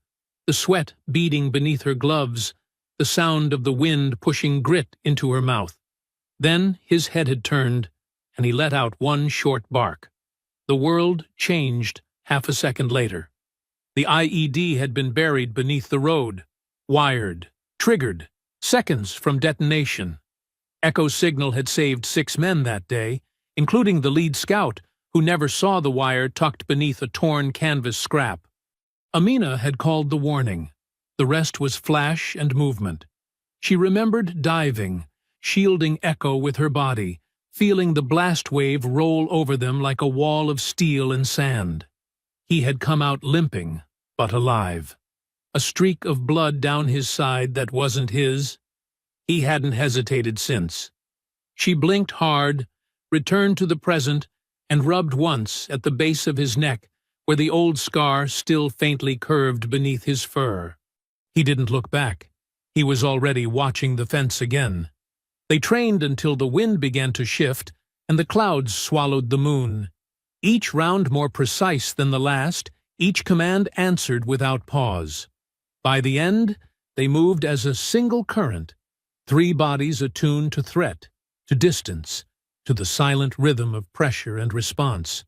the sweat beading beneath her gloves, the sound of the wind pushing grit into her mouth. Then his head had turned, and he let out one short bark. The world changed half a second later. The IED had been buried beneath the road, wired, triggered, seconds from detonation. Echo's signal had saved 6 men that day, including the lead scout, who never saw the wire tucked beneath a torn canvas scrap. Amina had called the warning. The rest was flash and movement. She remembered diving, shielding Echo with her body, feeling the blast wave roll over them like a wall of steel and sand. He had come out limping, but alive. A streak of blood down his side that wasn't his. He hadn't hesitated since. She blinked hard, returned to the present, and rubbed once at the base of his neck, where the old scar still faintly curved beneath his fur. He didn't look back. He was already watching the fence again. They trained until the wind began to shift, and the clouds swallowed the moon. Each round more precise than the last, each command answered without pause. By the end, they moved as a single current, 3 bodies attuned to threat, to distance, to the silent rhythm of pressure and response.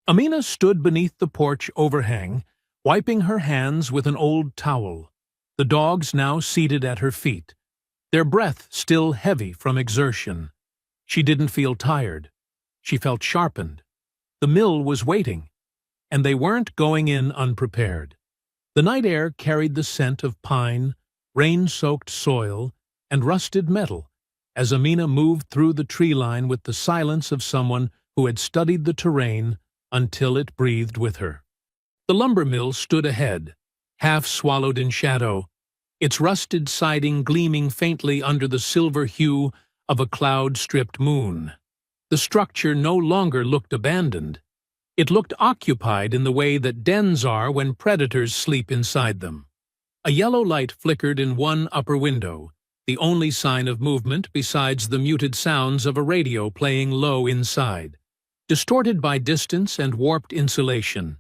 Amina stood beneath the porch overhang, wiping her hands with an old towel, the dogs now seated at her feet, their breath still heavy from exertion. She didn't feel tired. She felt sharpened. The mill was waiting, and they weren't going in unprepared. The night air carried the scent of pine, rain-soaked soil, and rusted metal, as Amina moved through the tree line with the silence of someone who had studied the terrain until it breathed with her. The lumber mill stood ahead, half swallowed in shadow, its rusted siding gleaming faintly under the silver hue of a cloud-stripped moon. The structure no longer looked abandoned. It looked occupied in the way that dens are when predators sleep inside them. A yellow light flickered in one upper window, the only sign of movement besides the muted sounds of a radio playing low inside, distorted by distance and warped insulation.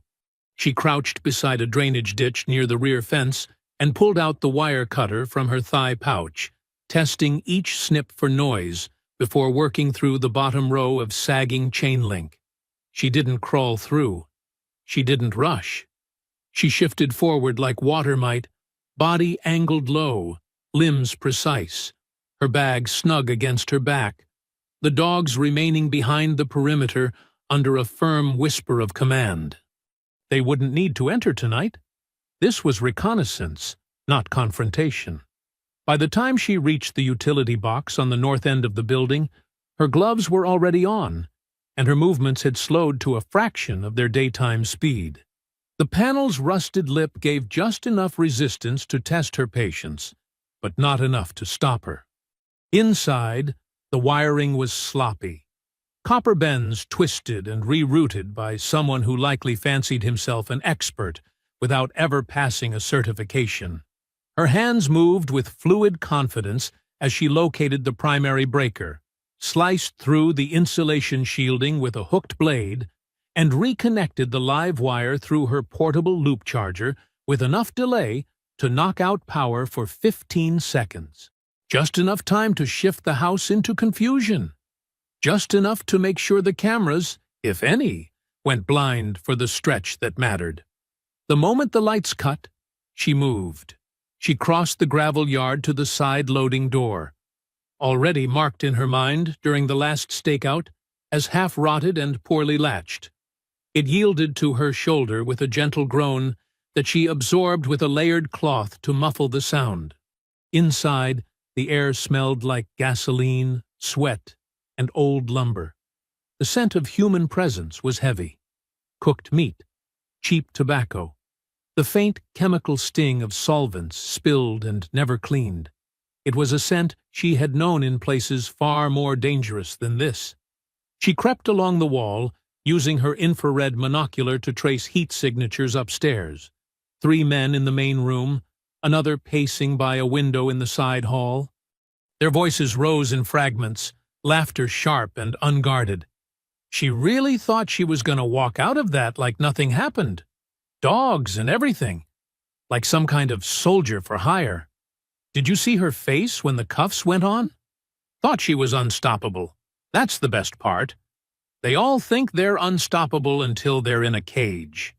She crouched beside a drainage ditch near the rear fence and pulled out the wire cutter from her thigh pouch, testing each snip for noise before working through the bottom row of sagging chain link. She didn't crawl through. She didn't rush. She shifted forward like water might, body angled low, limbs precise, her bag snug against her back, the dogs remaining behind the perimeter under a firm whisper of command. They wouldn't need to enter tonight. This was reconnaissance, not confrontation. By the time she reached the utility box on the north end of the building, her gloves were already on, and her movements had slowed to a fraction of their daytime speed. The panel's rusted lip gave just enough resistance to test her patience, but not enough to stop her. Inside, The wiring was sloppy. Copper bends twisted and rerouted by someone who likely fancied himself an expert without ever passing a certification. Her hands moved with fluid confidence as she located the primary breaker, sliced through the insulation shielding with a hooked blade, and reconnected the live wire through her portable loop charger with enough delay to knock out power for 15 seconds. Just enough time to shift the house into confusion. Just enough to make sure the cameras, if any, went blind for the stretch that mattered. The moment the lights cut, she moved. She crossed the gravel yard to the side loading door, already marked in her mind during the last stakeout as half-rotted and poorly latched. It yielded to her shoulder with a gentle groan that she absorbed with a layered cloth to muffle the sound. Inside, the air smelled like gasoline, sweat, and old lumber. The scent of human presence was heavy. Cooked meat, cheap tobacco, the faint chemical sting of solvents spilled and never cleaned. It was a scent she had known in places far more dangerous than this. She crept along the wall, using her infrared monocular to trace heat signatures upstairs. 3 men in the main room, another pacing by a window in the side hall. Their voices rose in fragments, laughter sharp and unguarded. She really thought she was going to walk out of that like nothing happened. Dogs and everything. Like some kind of soldier for hire. Did you see her face when the cuffs went on? Thought she was unstoppable. That's the best part. They all think they're unstoppable until they're in a cage.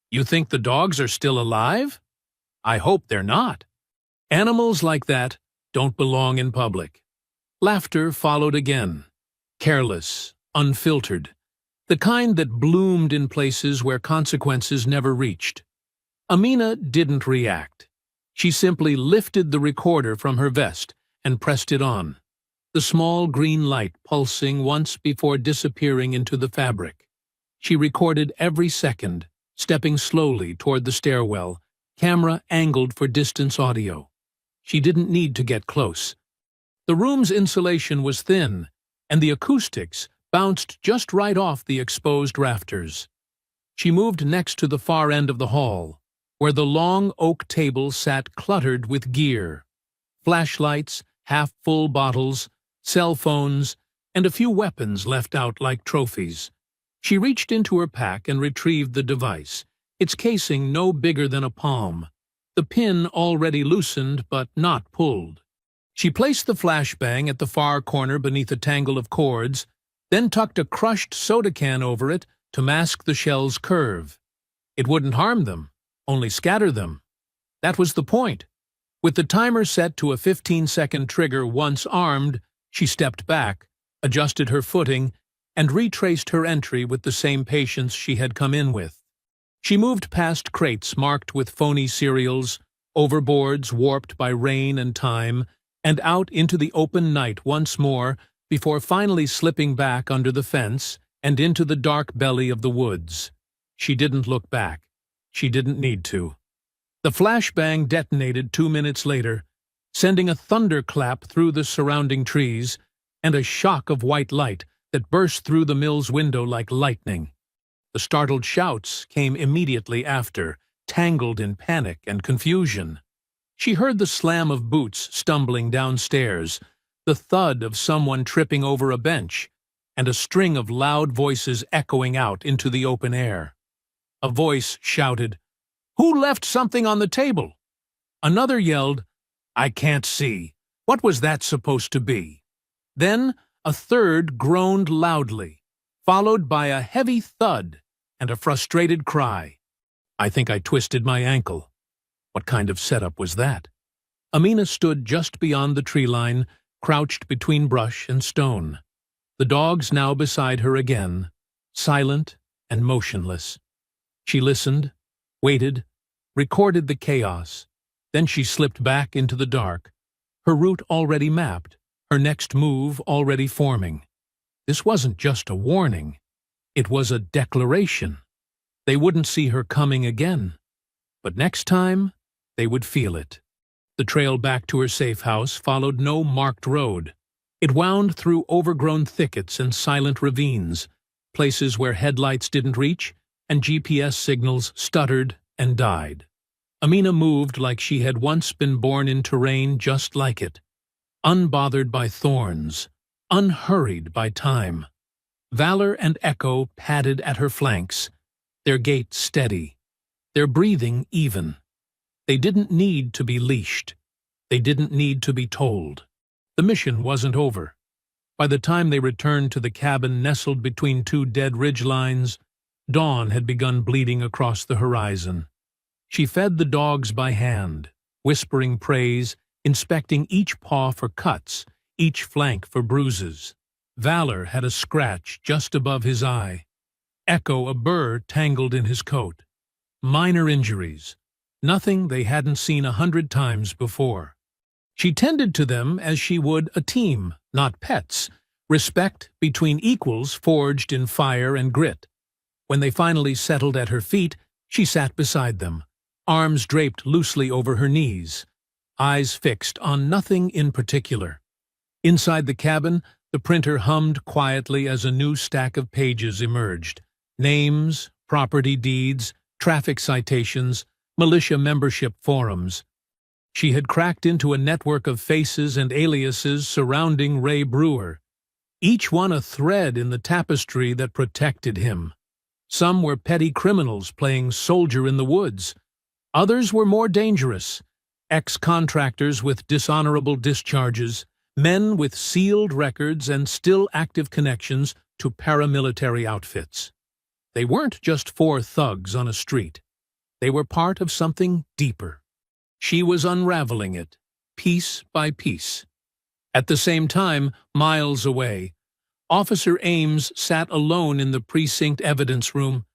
You think the dogs are still alive? I hope they're not. Animals like that don't belong in public. Laughter followed again. Careless, unfiltered. The kind that bloomed in places where consequences never reached. Amina didn't react. She simply lifted the recorder from her vest and pressed it on. The small green light pulsing once before disappearing into the fabric. She recorded every second, stepping slowly toward the stairwell, camera angled for distance audio. She didn't need to get close. The room's insulation was thin, and the acoustics bounced just right off the exposed rafters. She moved next to the far end of the hall, where the long oak table sat cluttered with gear. Flashlights, half-full bottles, cell phones, and a few weapons left out like trophies. She reached into her pack and retrieved the device, its casing no bigger than a palm, the pin already loosened but not pulled. She placed the flashbang at the far corner beneath a tangle of cords, then tucked a crushed soda can over it to mask the shell's curve. It wouldn't harm them, only scatter them. That was the point. With the timer set to a 15-second trigger once armed, she stepped back, adjusted her footing, and retraced her entry with the same patience she had come in with. She moved past crates marked with phony cereals, overboards warped by rain and time, and out into the open night once more before finally slipping back under the fence and into the dark belly of the woods. She didn't look back. She didn't need to. The flashbang detonated 2 minutes later, sending a thunderclap through the surrounding trees and a shock of white light that burst through the mill's window like lightning. The startled shouts came immediately after, tangled in panic and confusion. She heard the slam of boots stumbling downstairs, the thud of someone tripping over a bench, and a string of loud voices echoing out into the open air. A voice shouted, "Who left something on the table?" Another yelled, "I can't see. What was that supposed to be?" Then a third groaned loudly, followed by a heavy thud and a frustrated cry. "I think I twisted my ankle." What kind of setup was that? Amina stood just beyond the tree line, crouched between brush and stone. The dogs now beside her again, silent and motionless. She listened, waited, recorded the chaos. Then she slipped back into the dark, her route already mapped, her next move already forming. This wasn't just a warning. It was a declaration. They wouldn't see her coming again. But next time, they would feel it. The trail back to her safe house followed no marked road. It wound through overgrown thickets and silent ravines, places where headlights didn't reach and GPS signals stuttered and died. Amina moved like she had once been born in terrain just like it, unbothered by thorns, unhurried by time. Valor and Echo padded at her flanks, their gait steady, their breathing even. They didn't need to be leashed. They didn't need to be told. The mission wasn't over. By the time they returned to the cabin nestled between two dead ridgelines, dawn had begun bleeding across the horizon. She fed the dogs by hand, whispering praise, inspecting each paw for cuts, each flank for bruises. Valor had a scratch just above his eye. Echo a burr tangled in his coat. Minor injuries, nothing they hadn't seen 100 times before. She tended to them as she would a team, not pets, respect between equals forged in fire and grit. When they finally settled at her feet, she sat beside them, arms draped loosely over her knees, eyes fixed on nothing in particular. Inside the cabin, the printer hummed quietly as a new stack of pages emerged. Names, property deeds, traffic citations, militia membership forums. She had cracked into a network of faces and aliases surrounding Ray Brewer, each one a thread in the tapestry that protected him. Some were petty criminals playing soldier in the woods. Others were more dangerous, ex-contractors with dishonorable discharges, men with sealed records and still active connections to paramilitary outfits. They weren't just four thugs on a street. They were part of something deeper. She was unraveling it, piece by piece. At the same time, miles away, Officer Ames sat alone in the precinct evidence room,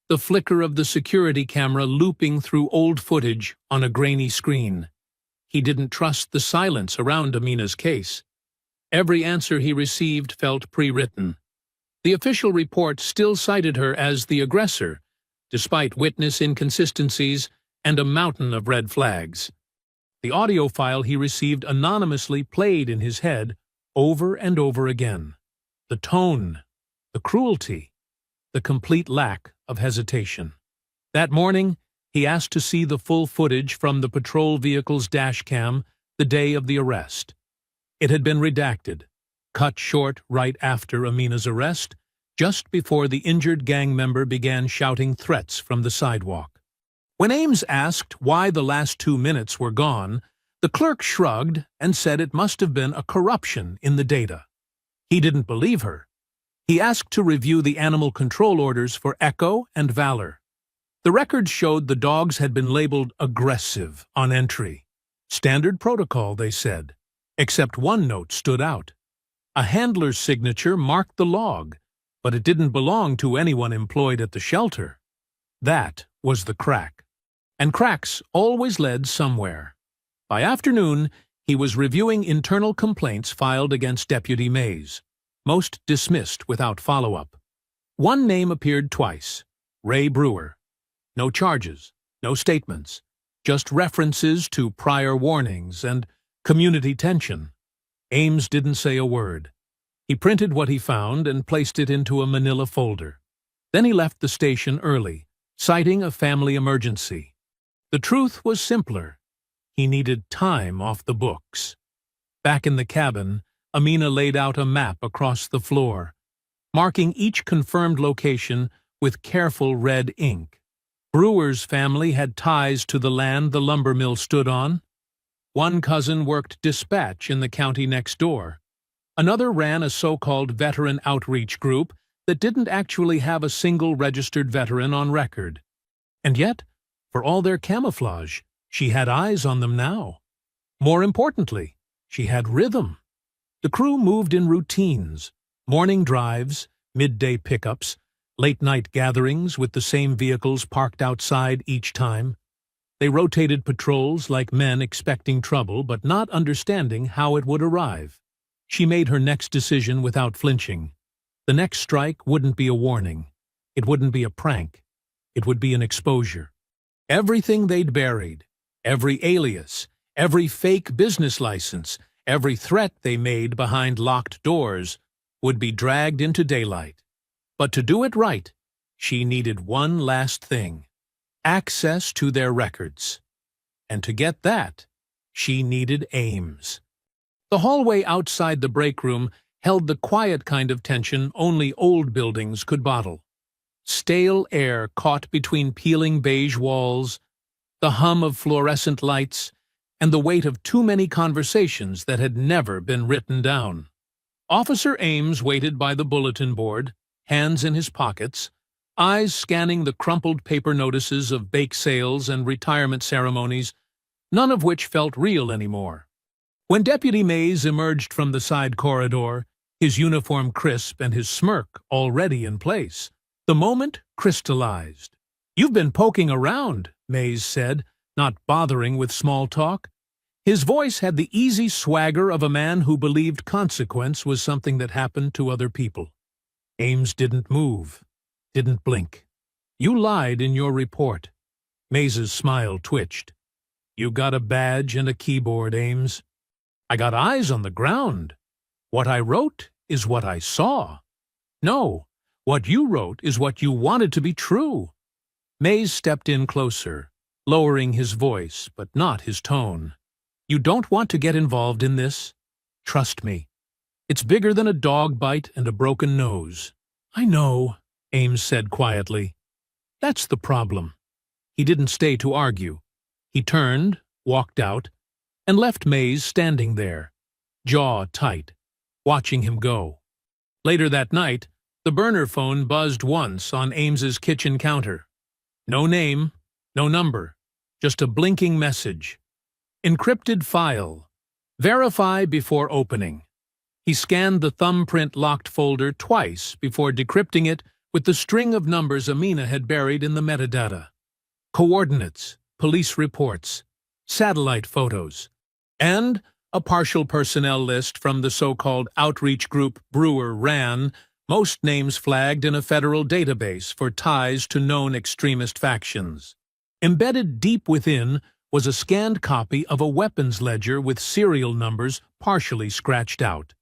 the flicker of the security camera looping through old footage on a grainy screen. He didn't trust the silence around Amina's case. Every answer he received felt pre-written. The official report still cited her as the aggressor, despite witness inconsistencies and a mountain of red flags. The audio file he received anonymously played in his head over and over again. The tone, the cruelty, the complete lack of hesitation. That morning, he asked to see the full footage from the patrol vehicle's dash cam the day of the arrest. It had been redacted, cut short right after Amina's arrest, just before the injured gang member began shouting threats from the sidewalk. When Ames asked why the last 2 minutes were gone, the clerk shrugged and said it must have been a corruption in the data. He didn't believe her. He asked to review the animal control orders for Echo and Valor. The records showed the dogs had been labeled aggressive on entry. Standard protocol, they said. Except one note stood out. A handler's signature marked the log, but it didn't belong to anyone employed at the shelter. That was the crack. And cracks always led somewhere. By afternoon, he was reviewing internal complaints filed against Deputy Mays, most dismissed without follow-up. One name appeared twice, Ray Brewer. No charges, no statements, just references to prior warnings and community tension. Ames didn't say a word. He printed what he found and placed it into a manila folder. Then he left the station early, citing a family emergency. The truth was simpler. He needed time off the books. Back in the cabin, Amina laid out a map across the floor, marking each confirmed location with careful red ink. Brewer's family had ties to the land the lumber mill stood on. One cousin worked dispatch in the county next door. Another ran a so-called veteran outreach group that didn't actually have a single registered veteran on record. And yet, for all their camouflage, she had eyes on them now. More importantly, she had rhythm. The crew moved in routines, morning drives, midday pickups, late-night gatherings with the same vehicles parked outside each time. They rotated patrols like men expecting trouble but not understanding how it would arrive. She made her next decision without flinching. The next strike wouldn't be a warning. It wouldn't be a prank. It would be an exposure. Everything they'd buried, every alias, every fake business license, Every threat they made behind locked doors would be dragged into daylight. But to do it right, she needed one last thing: access to their records. And to get that, she needed Ames. The hallway outside the break room held the quiet kind of tension only old buildings could bottle. Stale air caught between peeling beige walls, the hum of fluorescent lights, and the weight of too many conversations that had never been written down. Officer Ames waited by the bulletin board, hands in his pockets, eyes scanning the crumpled paper notices of bake sales and retirement ceremonies, none of which felt real anymore. When Deputy Mays emerged from the side corridor, his uniform crisp and his smirk already in place, the moment crystallized. "You've been poking around," Mays said, not bothering with small talk. His voice had the easy swagger of a man who believed consequence was something that happened to other people. Ames didn't move, didn't blink. "You lied in your report." Mays's smile twitched. "You got a badge and a keyboard, Ames." "I got eyes on the ground. What I wrote is what I saw." "No, what you wrote is what you wanted to be true." Mays stepped in closer, lowering his voice, but not his tone. "You don't want to get involved in this? Trust me. It's bigger than a dog bite and a broken nose." "I know," Ames said quietly. "That's the problem." He didn't stay to argue. He turned, walked out, and left Mays standing there, jaw tight, watching him go. Later that night, the burner phone buzzed once on Ames's kitchen counter. No name, no number, just a blinking message. "Encrypted file. Verify before opening." He scanned the thumbprint-locked folder twice before decrypting it with the string of numbers Amina had buried in the metadata. Coordinates, police reports, satellite photos, and a partial personnel list from the so-called outreach group Brewer ran, most names flagged in a federal database for ties to known extremist factions. Embedded deep within was a scanned copy of a weapons ledger with serial numbers partially scratched out,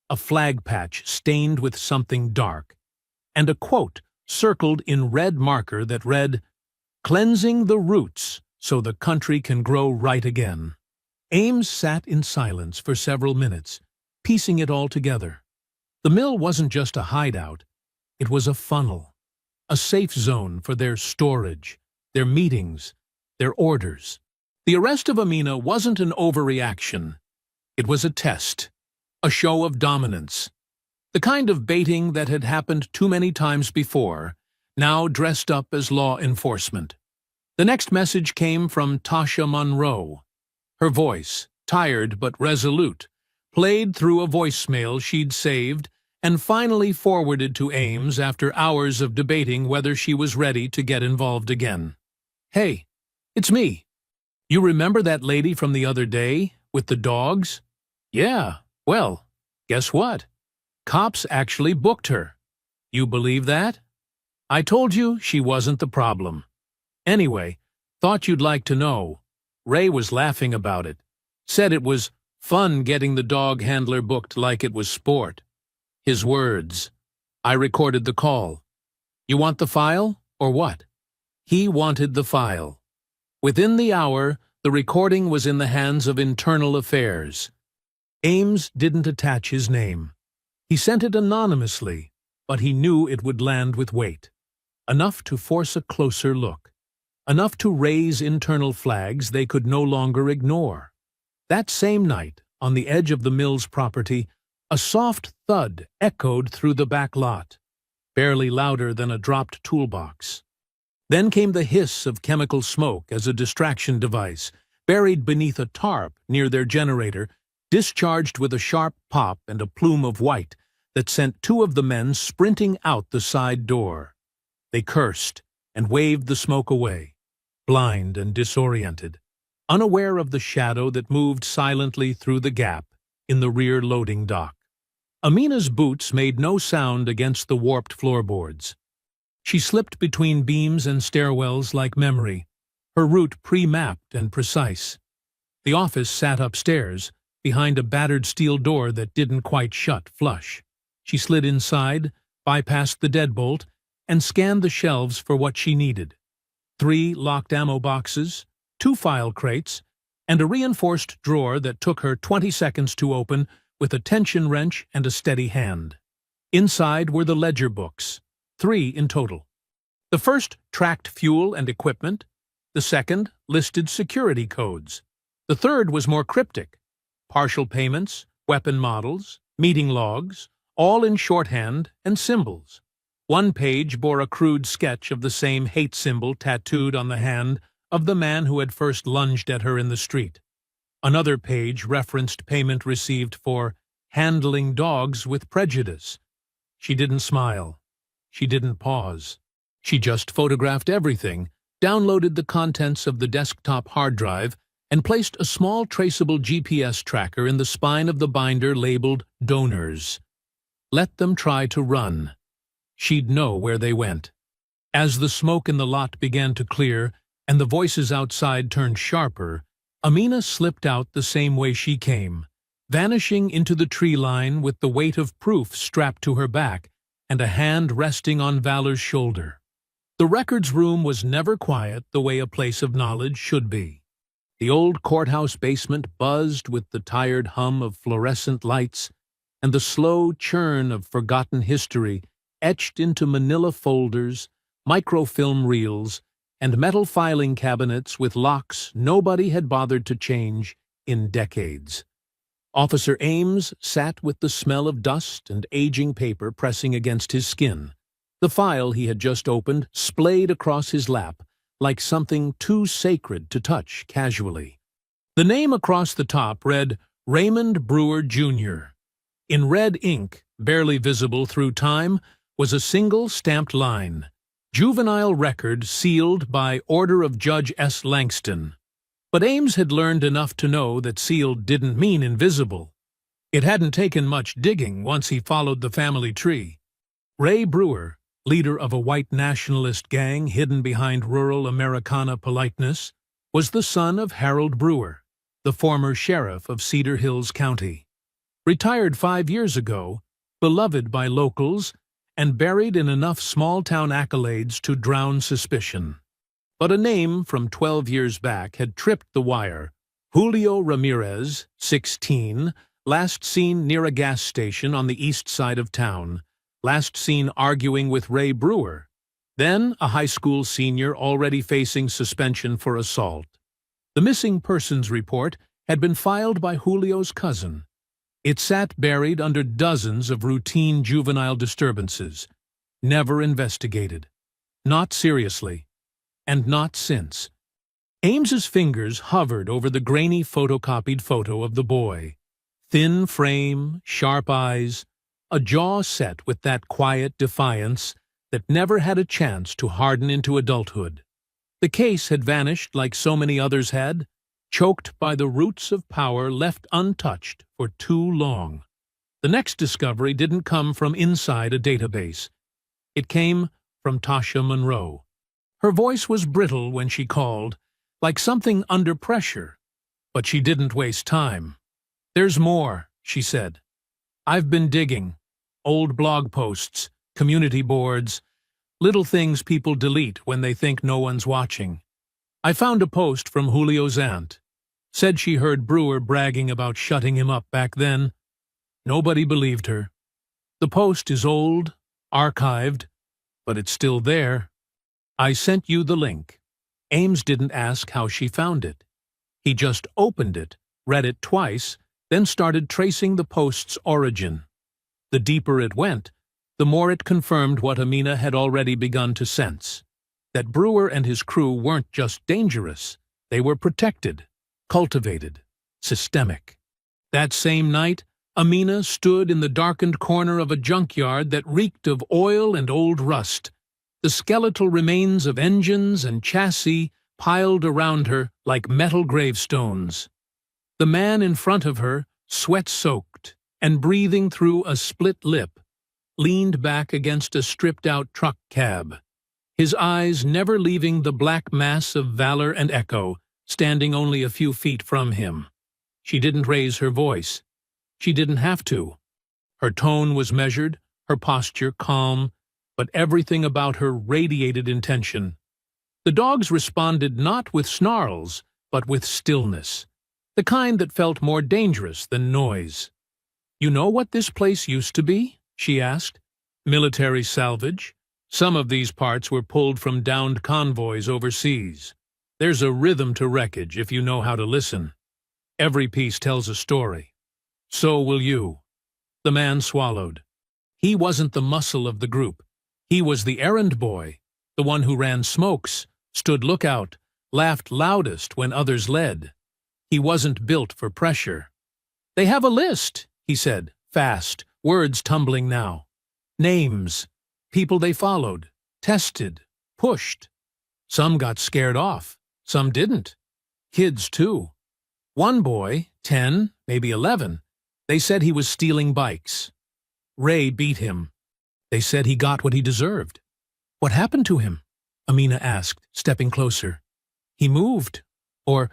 a flag patch stained with something dark, and a quote circled in red marker that read, "Cleansing the roots so the country can grow right again." Ames sat in silence for several minutes, piecing it all together. The mill wasn't just a hideout, it was a funnel, a safe zone for their storage, their meetings, their orders. The arrest of Amina wasn't an overreaction. It was a test, a show of dominance. The kind of baiting that had happened too many times before, now dressed up as law enforcement. The next message came from Tasha Monroe. Her voice, tired but resolute, played through a voicemail she'd saved and finally forwarded to Ames after hours of debating whether she was ready to get involved again. "Hey, it's me. You remember that lady from the other day, with the dogs?" "Yeah, well, guess what? Cops actually booked her. You believe that? I told you she wasn't the problem. Anyway, thought you'd like to know. Ray was laughing about it. Said it was fun getting the dog handler booked like it was sport. His words. I recorded the call. You want the file, or what?" He wanted the file. Within the hour, the recording was in the hands of Internal Affairs. Ames didn't attach his name. He sent it anonymously, but he knew it would land with weight. Enough to force a closer look. Enough to raise internal flags they could no longer ignore. That same night, on the edge of the mill's property, a soft thud echoed through the back lot, barely louder than a dropped toolbox. Then came the hiss of chemical smoke as a distraction device, buried beneath a tarp near their generator, discharged with a sharp pop and a plume of white that sent two of the men sprinting out the side door. They cursed and waved the smoke away, blind and disoriented, unaware of the shadow that moved silently through the gap in the rear loading dock. Amina's boots made no sound against the warped floorboards. She slipped between beams and stairwells like memory, her route pre-mapped and precise. The office sat upstairs, behind a battered steel door that didn't quite shut flush. She slid inside, bypassed the deadbolt, and scanned the shelves for what she needed. 3 locked ammo boxes, 2 file crates, and a reinforced drawer that took her 20 seconds to open with a tension wrench and a steady hand. Inside were the ledger books, 3 in total. The first tracked fuel and equipment, the second listed security codes. The third was more cryptic: partial payments, weapon models, meeting logs, all in shorthand and symbols. One page bore a crude sketch of the same hate symbol tattooed on the hand of the man who had first lunged at her in the street. Another page referenced payment received for handling dogs with prejudice. She didn't smile. She didn't pause. She just photographed everything, downloaded the contents of the desktop hard drive, and placed a small traceable GPS tracker in the spine of the binder labeled Donors. Let them try to run. She'd know where they went. As the smoke in the lot began to clear and the voices outside turned sharper, Amina slipped out the same way she came, vanishing into the tree line with the weight of proof strapped to her back and a hand resting on Valor's shoulder. The records room was never quiet the way a place of knowledge should be. The old courthouse basement buzzed with the tired hum of fluorescent lights and the slow churn of forgotten history etched into manila folders, microfilm reels, and metal filing cabinets with locks nobody had bothered to change in decades. Officer Ames sat with the smell of dust and aging paper pressing against his skin. The file he had just opened splayed across his lap like something too sacred to touch casually. The name across the top read Raymond Brewer, Jr. In red ink, barely visible through time, was a single stamped line: Juvenile record sealed by order of Judge S. Langston. But Ames had learned enough to know that sealed didn't mean invisible. It hadn't taken much digging once he followed the family tree. Ray Brewer, leader of a white nationalist gang hidden behind rural Americana politeness, was the son of Harold Brewer, the former sheriff of Cedar Hills County. Retired 5 years ago, beloved by locals, and buried in enough small-town accolades to drown suspicion. But a name from 12 years back had tripped the wire: Julio Ramirez, 16, last seen near a gas station on the east side of town, last seen arguing with Ray Brewer, then a high school senior already facing suspension for assault. The missing persons report had been filed by Julio's cousin. It sat buried under dozens of routine juvenile disturbances, never investigated. Not seriously. And not since. Ames's fingers hovered over the grainy photocopied photo of the boy. Thin frame, sharp eyes, a jaw set with that quiet defiance that never had a chance to harden into adulthood. The case had vanished like so many others had, choked by the roots of power left untouched for too long. The next discovery didn't come from inside a database. It came from Tasha Monroe. Her voice was brittle when she called, like something under pressure, but she didn't waste time. "There's more," she said. "I've been digging. Old blog posts, community boards, little things people delete when they think no one's watching. I found a post from Julio's aunt. Said she heard Brewer bragging about shutting him up back then. Nobody believed her. The post is old, archived, but it's still there. I sent you the link." Ames didn't ask how she found it. He just opened it, read it twice, then started tracing the post's origin. The deeper it went, the more it confirmed what Amina had already begun to sense: that Brewer and his crew weren't just dangerous, they were protected, cultivated, systemic. That same night, Amina stood in the darkened corner of a junkyard that reeked of oil and old rust, the skeletal remains of engines and chassis piled around her like metal gravestones. The man in front of her, sweat-soaked and breathing through a split lip, leaned back against a stripped-out truck cab, his eyes never leaving the black mass of Valor and Echo, standing only a few feet from him. She didn't raise her voice. She didn't have to. Her tone was measured, her posture calm, but everything about her radiated intention. The dogs responded not with snarls, but with stillness, the kind that felt more dangerous than noise. "You know what this place used to be?" she asked. "Military salvage. Some of these parts were pulled from downed convoys overseas. There's a rhythm to wreckage if you know how to listen. Every piece tells a story. So will you." The man swallowed. He wasn't the muscle of the group. He was the errand boy, the one who ran smokes, stood lookout, laughed loudest when others led. He wasn't built for pressure. "They have a list," he said, fast, words tumbling now. "Names, people they followed, tested, pushed. Some got scared off, some didn't. Kids, too. One boy, 10, maybe 11, they said he was stealing bikes. Ray beat him. They said he got what he deserved." "What happened to him?" Amina asked, stepping closer. "He moved. Or,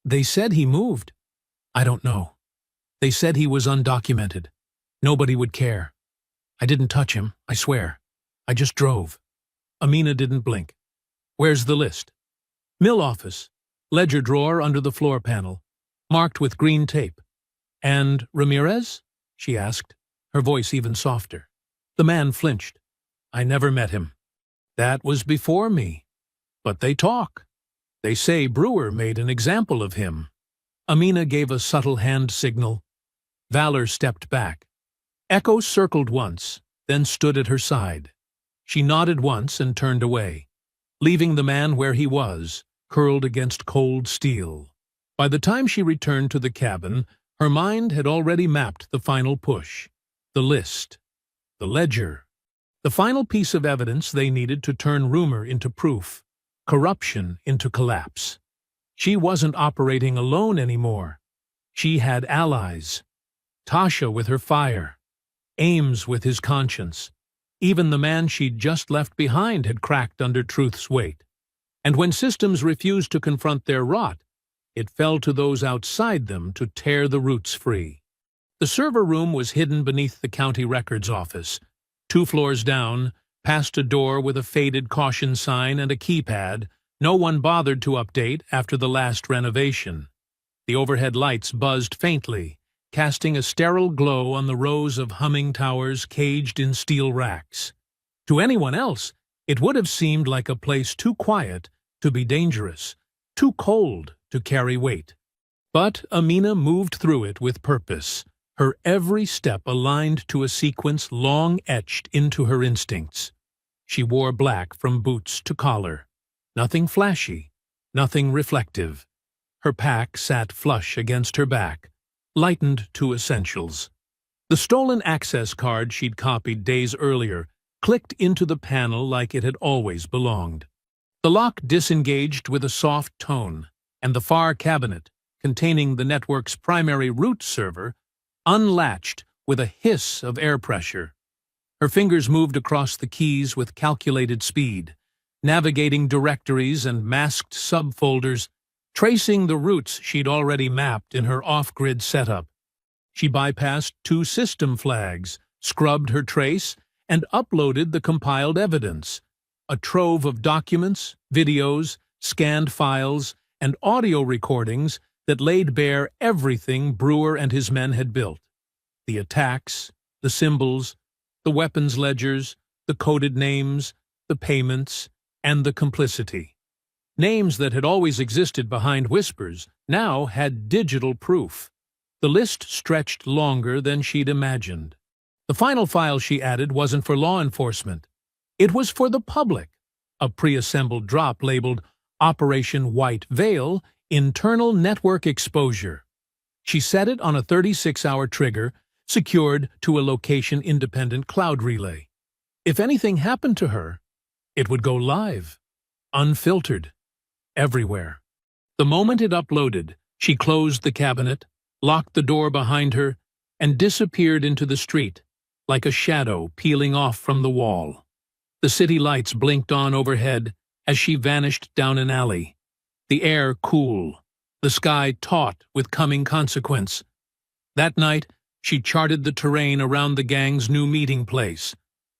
they said he moved. I don't know. They said he was undocumented. Nobody would care. I didn't touch him, I swear. I just drove." Amina didn't blink. "Where's the list?" "Mill office. Ledger drawer under the floor panel. Marked with green tape." "And Ramirez?" she asked, her voice even softer. The man flinched. "I never met him. That was before me. But they talk. They say Brewer made an example of him." Amina gave a subtle hand signal. Valor stepped back. Echo circled once, then stood at her side. She nodded once and turned away, leaving the man where he was, curled against cold steel. By the time she returned to the cabin, her mind had already mapped the final push. The list. The ledger. The final piece of evidence they needed to turn rumor into proof, corruption into collapse. She wasn't operating alone anymore. She had allies. Tasha with her fire. Ames with his conscience. Even the man she'd just left behind had cracked under truth's weight. And when systems refused to confront their rot, it fell to those outside them to tear the roots free. The server room was hidden beneath the county records office. 2 floors down, past a door with a faded caution sign and a keypad, no one bothered to update after the last renovation. The overhead lights buzzed faintly, casting a sterile glow on the rows of humming towers caged in steel racks. To anyone else, it would have seemed like a place too quiet to be dangerous, too cold to carry weight. But Amina moved through it with purpose, her every step aligned to a sequence long etched into her instincts. She wore black from boots to collar. Nothing flashy, nothing reflective. Her pack sat flush against her back, lightened to essentials. The stolen access card she'd copied days earlier clicked into the panel like it had always belonged. The lock disengaged with a soft tone, and the far cabinet, containing the network's primary root server, unlatched with a hiss of air pressure. Her fingers moved across the keys with calculated speed, navigating directories and masked subfolders, tracing the routes she'd already mapped in her off-grid setup. She bypassed 2 system flags, scrubbed her trace, and uploaded the compiled evidence, a trove of documents, videos, scanned files, and audio recordings that laid bare everything Brewer and his men had built. The attacks, the symbols, the weapons ledgers, the coded names, the payments, and the complicity. Names that had always existed behind whispers now had digital proof. The list stretched longer than she'd imagined. The final file she added wasn't for law enforcement. It was for the public, a pre-assembled drop labeled Operation White Veil, Internal Network Exposure. She set it on a 36-hour trigger, secured to a location-independent cloud relay. If anything happened to her, it would go live, unfiltered, everywhere. The moment it uploaded, she closed the cabinet, locked the door behind her, and disappeared into the street, like a shadow peeling off from the wall. The city lights blinked on overhead as she vanished down an alley, the air cool, the sky taut with coming consequence. That night, she charted the terrain around the gang's new meeting place,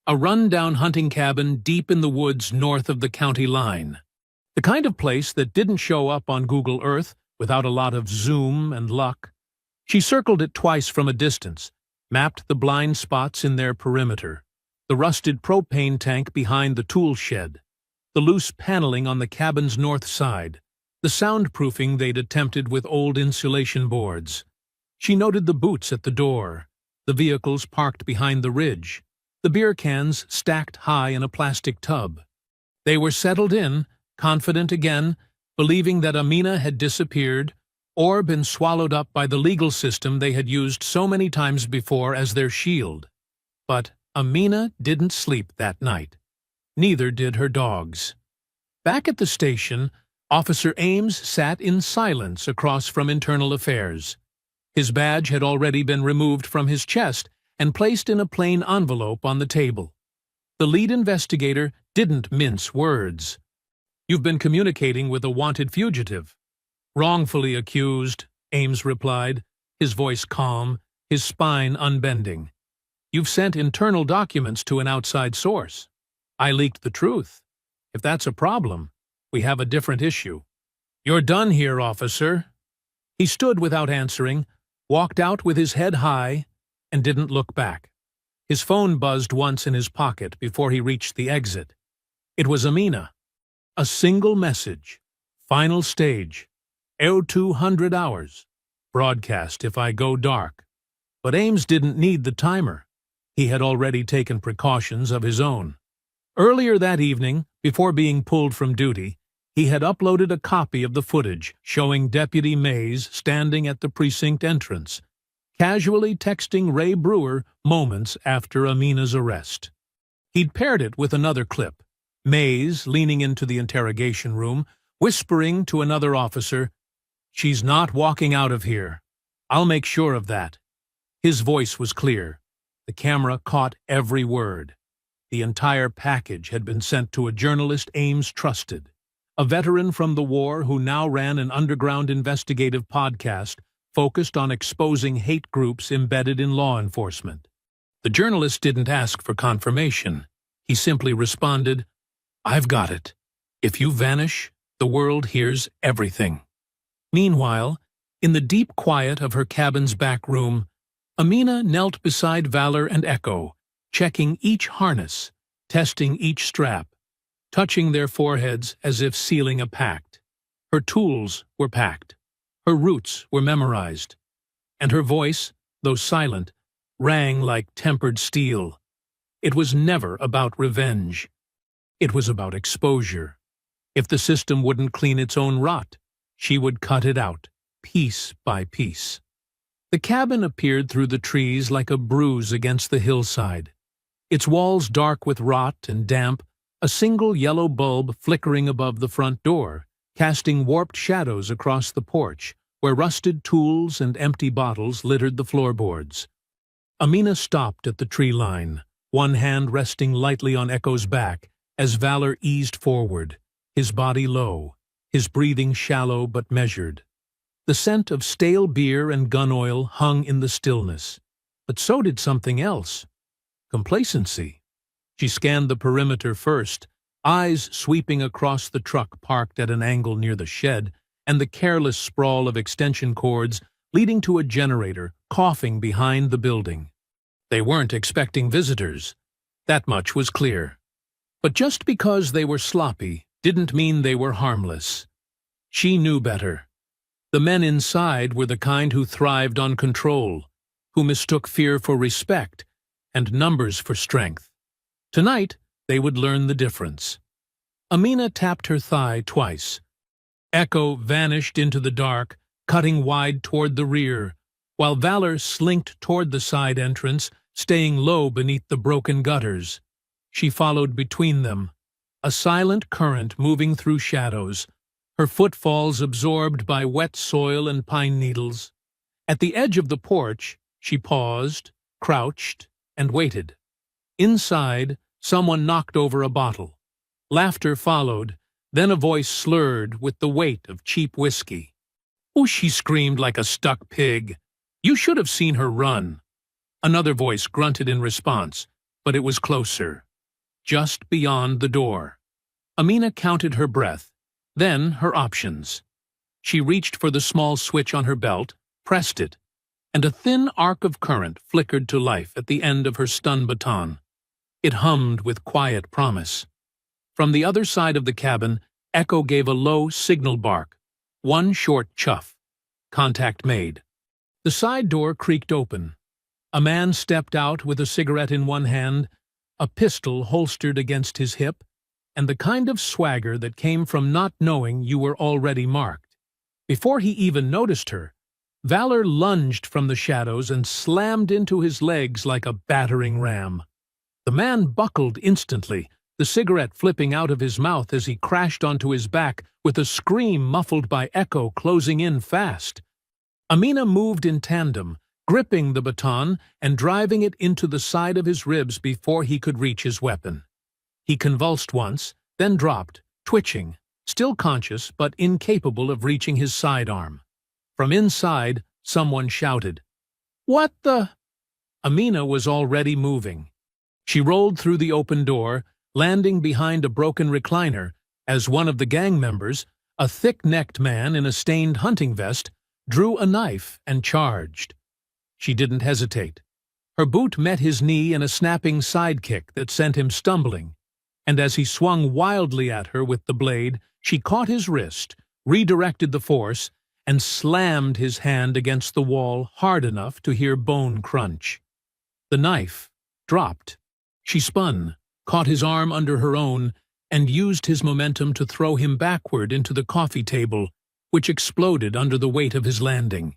a run-down hunting cabin deep in the woods north of the county line. The kind of place that didn't show up on Google Earth without a lot of zoom and luck. She circled it twice from a distance, mapped the blind spots in their perimeter, the rusted propane tank behind the tool shed, the loose paneling on the cabin's north side, the soundproofing they'd attempted with old insulation boards. She noted the boots at the door, the vehicles parked behind the ridge, the beer cans stacked high in a plastic tub. They were settled in, confident again, believing that Amina had disappeared or been swallowed up by the legal system they had used so many times before as their shield. But Amina didn't sleep that night. Neither did her dogs. Back at the station, Officer Ames sat in silence across from Internal Affairs. His badge had already been removed from his chest and placed in a plain envelope on the table. The lead investigator didn't mince words. "You've been communicating with a wanted fugitive." "Wrongfully accused," Ames replied, his voice calm, his spine unbending. "You've sent internal documents to an outside source. I leaked the truth. If that's a problem, we have a different issue." "You're done here, officer." He stood without answering, walked out with his head high, and didn't look back. His phone buzzed once in his pocket before he reached the exit. It was Amina. A single message. Final stage. 0200 hours. Broadcast if I go dark. But Ames didn't need the timer. He had already taken precautions of his own. Earlier that evening, before being pulled from duty, he had uploaded a copy of the footage showing Deputy Mays standing at the precinct entrance, casually texting Ray Brewer moments after Amina's arrest. He'd paired it with another clip, Mays leaning into the interrogation room, whispering to another officer, "She's not walking out of here. I'll make sure of that." His voice was clear. The camera caught every word. The entire package had been sent to a journalist Ames trusted, a veteran from the war who now ran an underground investigative podcast focused on exposing hate groups embedded in law enforcement. The journalist didn't ask for confirmation. He simply responded, "I've got it. If you vanish, the world hears everything." Meanwhile, in the deep quiet of her cabin's back room, Amina knelt beside Valor and Echo, checking each harness, testing each strap, touching their foreheads as if sealing a pact. Her tools were packed. Her routes were memorized. And her voice, though silent, rang like tempered steel. It was never about revenge. It was about exposure. If the system wouldn't clean its own rot, she would cut it out, piece by piece. The cabin appeared through the trees like a bruise against the hillside. Its walls dark with rot and damp, a single yellow bulb flickering above the front door, casting warped shadows across the porch, where rusted tools and empty bottles littered the floorboards. Amina stopped at the tree line, one hand resting lightly on Echo's back, as Valor eased forward, his body low, his breathing shallow but measured. The scent of stale beer and gun oil hung in the stillness, but so did something else. Complacency. She scanned the perimeter first, eyes sweeping across the truck parked at an angle near the shed, and the careless sprawl of extension cords leading to a generator coughing behind the building. They weren't expecting visitors. That much was clear. But just because they were sloppy didn't mean they were harmless. She knew better. The men inside were the kind who thrived on control, who mistook fear for respect and numbers for strength. Tonight, they would learn the difference. Amina tapped her thigh twice. Echo vanished into the dark, cutting wide toward the rear, while Valor slinked toward the side entrance, staying low beneath the broken gutters. She followed between them, a silent current moving through shadows, her footfalls absorbed by wet soil and pine needles. At the edge of the porch, she paused, crouched, and waited. Inside, someone knocked over a bottle. Laughter followed, then a voice slurred with the weight of cheap whiskey. Oh, she screamed like a stuck pig. You should have seen her run. Another voice grunted in response, but it was closer, just beyond the door. Amina counted her breath, then her options. She reached for the small switch on her belt, pressed it, and a thin arc of current flickered to life at the end of her stun baton. It hummed with quiet promise. From the other side of the cabin, Echo gave a low signal bark, one short chuff. Contact made. The side door creaked open. A man stepped out with a cigarette in one hand, a pistol holstered against his hip, and the kind of swagger that came from not knowing you were already marked. Before he even noticed her, Valor lunged from the shadows and slammed into his legs like a battering ram. The man buckled instantly, the cigarette flipping out of his mouth as he crashed onto his back with a scream muffled by Echo closing in fast. Amina moved in tandem, gripping the baton and driving it into the side of his ribs before he could reach his weapon. He convulsed once, then dropped, twitching, still conscious but incapable of reaching his sidearm. From inside, someone shouted, "What the?" Amina was already moving. She rolled through the open door, landing behind a broken recliner as one of the gang members, a thick-necked man in a stained hunting vest, drew a knife and charged. She didn't hesitate. Her boot met his knee in a snapping sidekick that sent him stumbling, and as he swung wildly at her with the blade, she caught his wrist, redirected the force, and slammed his hand against the wall hard enough to hear bone crunch. The knife dropped. She spun, caught his arm under her own, and used his momentum to throw him backward into the coffee table, which exploded under the weight of his landing.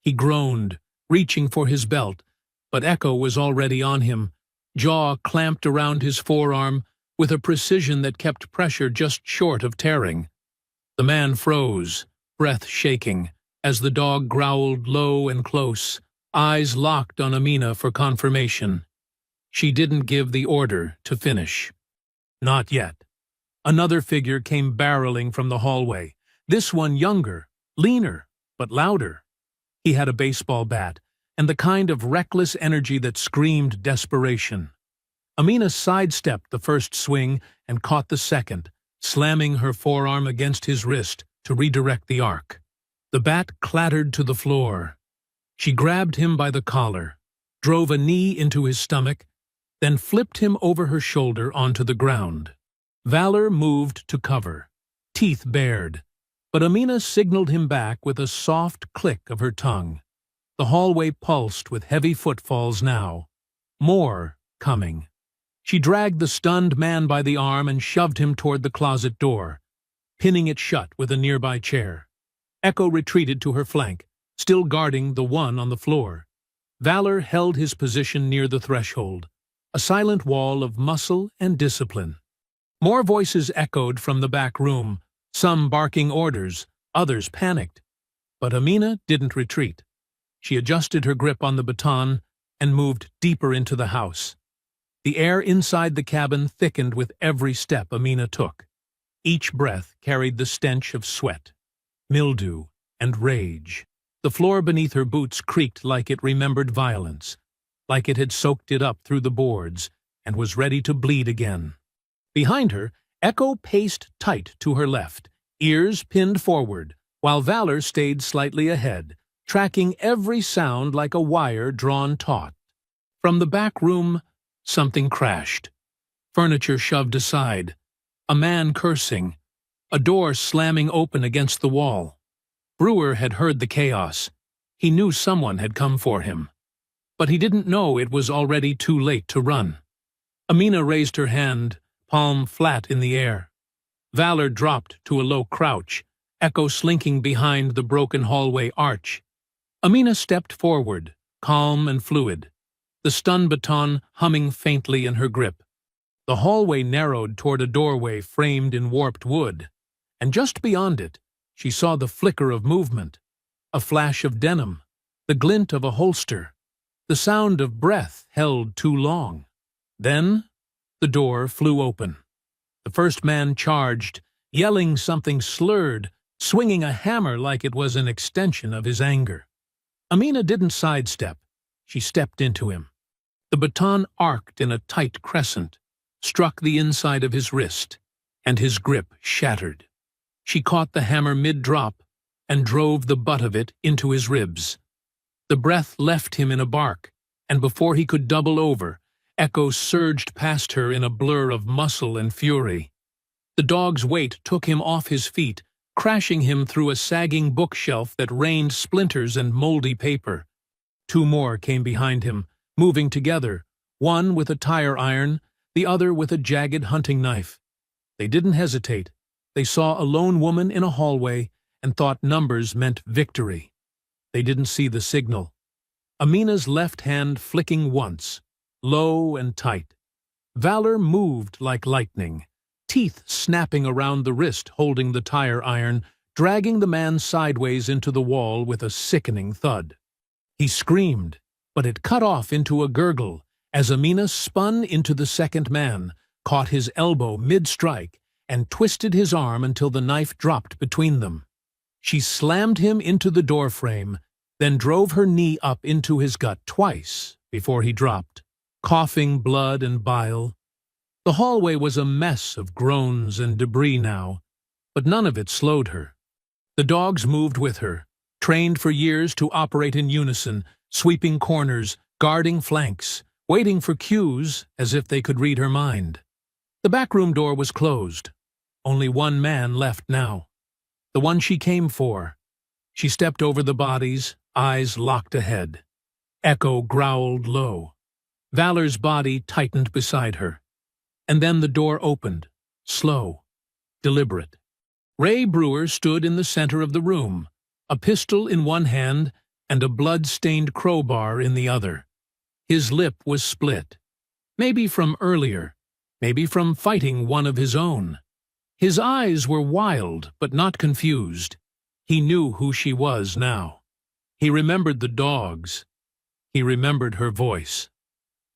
He groaned, reaching for his belt, but Echo was already on him, jaw clamped around his forearm with a precision that kept pressure just short of tearing. The man froze, breath shaking, as the dog growled low and close, eyes locked on Amina for confirmation. She didn't give the order to finish. Not yet. Another figure came barreling from the hallway, this one younger, leaner, but louder. He had a baseball bat, and the kind of reckless energy that screamed desperation. Amina sidestepped the first swing and caught the second, slamming her forearm against his wrist to redirect the arc. The bat clattered to the floor. She grabbed him by the collar, drove a knee into his stomach, then flipped him over her shoulder onto the ground. Valor moved to cover, teeth bared, but Amina signaled him back with a soft click of her tongue. The hallway pulsed with heavy footfalls now. More coming. She dragged the stunned man by the arm and shoved him toward the closet door, pinning it shut with a nearby chair. Echo retreated to her flank, still guarding the one on the floor. Valor held his position near the threshold, a silent wall of muscle and discipline. More voices echoed from the back room, some barking orders, others panicked. But Amina didn't retreat. She adjusted her grip on the baton and moved deeper into the house. The air inside the cabin thickened with every step Amina took. Each breath carried the stench of sweat, mildew, and rage. The floor beneath her boots creaked like it remembered violence, like it had soaked it up through the boards and was ready to bleed again. Behind her, Echo paced tight to her left, ears pinned forward, while Valor stayed slightly ahead, tracking every sound like a wire drawn taut. From the back room, something crashed. Furniture shoved aside, a man cursing, a door slamming open against the wall. Brewer had heard the chaos. He knew someone had come for him. But he didn't know it was already too late to run. Amina raised her hand, palm flat in the air. Valor dropped to a low crouch, Echo slinking behind the broken hallway arch. Amina stepped forward, calm and fluid, the stun baton humming faintly in her grip. The hallway narrowed toward a doorway framed in warped wood, and just beyond it, she saw the flicker of movement, a flash of denim, the glint of a holster, the sound of breath held too long. Then, the door flew open. The first man charged, yelling something slurred, swinging a hammer like it was an extension of his anger. Amina didn't sidestep. She stepped into him. The baton arced in a tight crescent, struck the inside of his wrist, and his grip shattered. She caught the hammer mid-drop and drove the butt of it into his ribs. The breath left him in a bark, and before he could double over, Echo surged past her in a blur of muscle and fury. The dog's weight took him off his feet, crashing him through a sagging bookshelf that rained splinters and moldy paper. Two more came behind him, moving together, one with a tire iron, the other with a jagged hunting knife. They didn't hesitate. They saw a lone woman in a hallway and thought numbers meant victory. They didn't see the signal. Amina's left hand flicking once, low and tight. Valor moved like lightning, teeth snapping around the wrist holding the tire iron, dragging the man sideways into the wall with a sickening thud. He screamed, but it cut off into a gurgle as Amina spun into the second man, caught his elbow mid-strike, and twisted his arm until the knife dropped between them. She slammed him into the doorframe, then drove her knee up into his gut twice before he dropped, coughing blood and bile. The hallway was a mess of groans and debris now, but none of it slowed her. The dogs moved with her, trained for years to operate in unison, sweeping corners, guarding flanks, waiting for cues as if they could read her mind. The backroom door was closed. Only one man left now. The one she came for. She stepped over the bodies, eyes locked ahead. Echo growled low. Valor's body tightened beside her. And then the door opened, slow, deliberate. Ray Brewer stood in the center of the room, a pistol in one hand and a blood-stained crowbar in the other. His lip was split. Maybe from earlier, maybe from fighting one of his own. His eyes were wild but not confused. He knew who she was now. He remembered the dogs. He remembered her voice.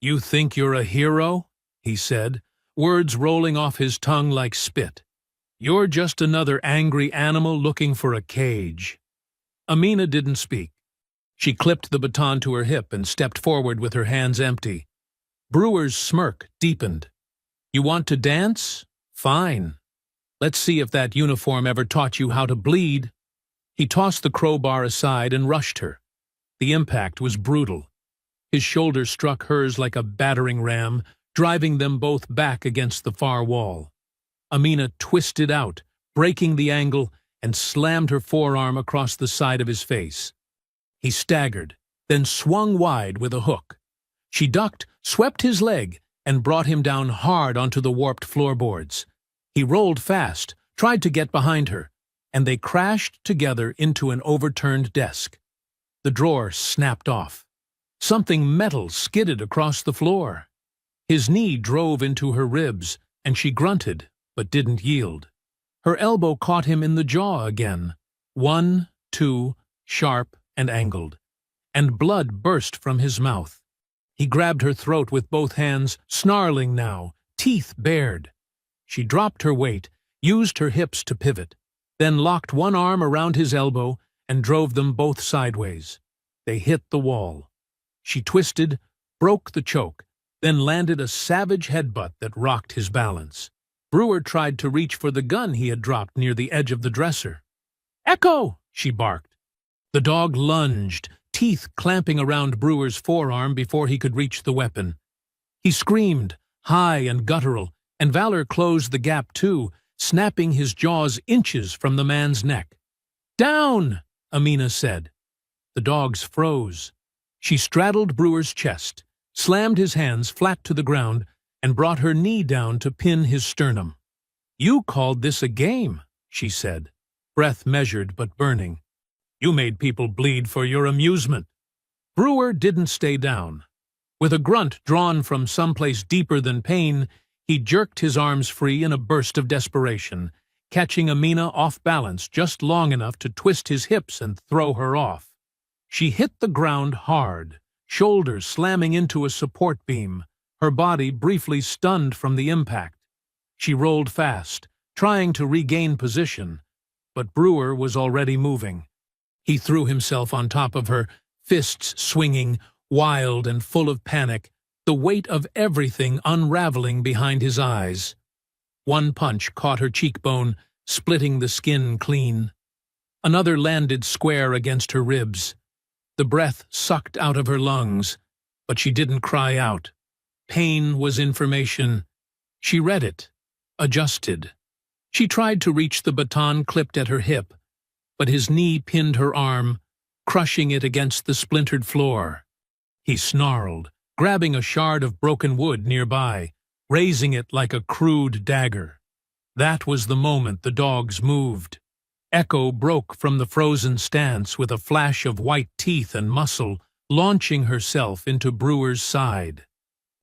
"You think you're a hero?" he said, words rolling off his tongue like spit. "You're just another angry animal looking for a cage." Amina didn't speak. She clipped the baton to her hip and stepped forward with her hands empty. Brewer's smirk deepened. "You want to dance? Fine. Let's see if that uniform ever taught you how to bleed." He tossed the crowbar aside and rushed her. The impact was brutal. His shoulder struck hers like a battering ram, driving them both back against the far wall. Amina twisted out, breaking the angle, and slammed her forearm across the side of his face. He staggered, then swung wide with a hook. She ducked, swept his leg, and brought him down hard onto the warped floorboards. He rolled fast, tried to get behind her, and they crashed together into an overturned desk. The drawer snapped off. Something metal skidded across the floor. His knee drove into her ribs, and she grunted, but didn't yield. Her elbow caught him in the jaw again. 1, 2, sharp and angled. And blood burst from his mouth. He grabbed her throat with both hands, snarling now, teeth bared. She dropped her weight, used her hips to pivot, then locked one arm around his elbow and drove them both sideways. They hit the wall. She twisted, broke the choke, then landed a savage headbutt that rocked his balance. Brewer tried to reach for the gun he had dropped near the edge of the dresser. "Echo!" she barked. The dog lunged, teeth clamping around Brewer's forearm before he could reach the weapon. He screamed, high and guttural, and Valor closed the gap too, snapping his jaws inches from the man's neck. "Down!" Amina said. The dogs froze. She straddled Brewer's chest, slammed his hands flat to the ground, and brought her knee down to pin his sternum. "You called this a game," she said, breath measured but burning. "You made people bleed for your amusement." Brewer didn't stay down. With a grunt drawn from someplace deeper than pain, he jerked his arms free in a burst of desperation, catching Amina off balance just long enough to twist his hips and throw her off. She hit the ground hard, shoulders slamming into a support beam, her body briefly stunned from the impact. She rolled fast, trying to regain position, but Brewer was already moving. He threw himself on top of her, fists swinging, wild and full of panic, the weight of everything unraveling behind his eyes. One punch caught her cheekbone, splitting the skin clean. Another landed square against her ribs. The breath sucked out of her lungs, but she didn't cry out. Pain was information. She read it, adjusted. She tried to reach the baton clipped at her hip, but his knee pinned her arm, crushing it against the splintered floor. He snarled, grabbing a shard of broken wood nearby, raising it like a crude dagger. That was the moment the dogs moved. Echo broke from the frozen stance with a flash of white teeth and muscle, launching herself into Brewer's side.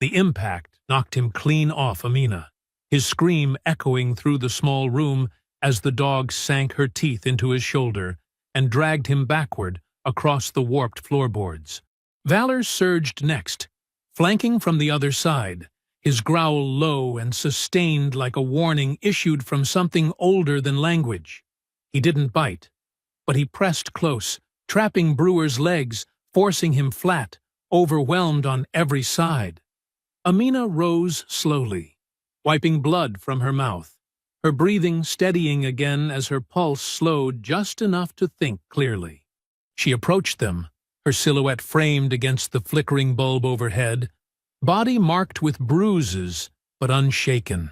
The impact knocked him clean off Amina, his scream echoing through the small room as the dog sank her teeth into his shoulder and dragged him backward across the warped floorboards. Valor surged next, flanking from the other side, his growl low and sustained like a warning issued from something older than language. He didn't bite, but he pressed close, trapping Brewer's legs, forcing him flat, overwhelmed on every side. Amina rose slowly, wiping blood from her mouth, her breathing steadying again as her pulse slowed just enough to think clearly. She approached them, her silhouette framed against the flickering bulb overhead, body marked with bruises but unshaken.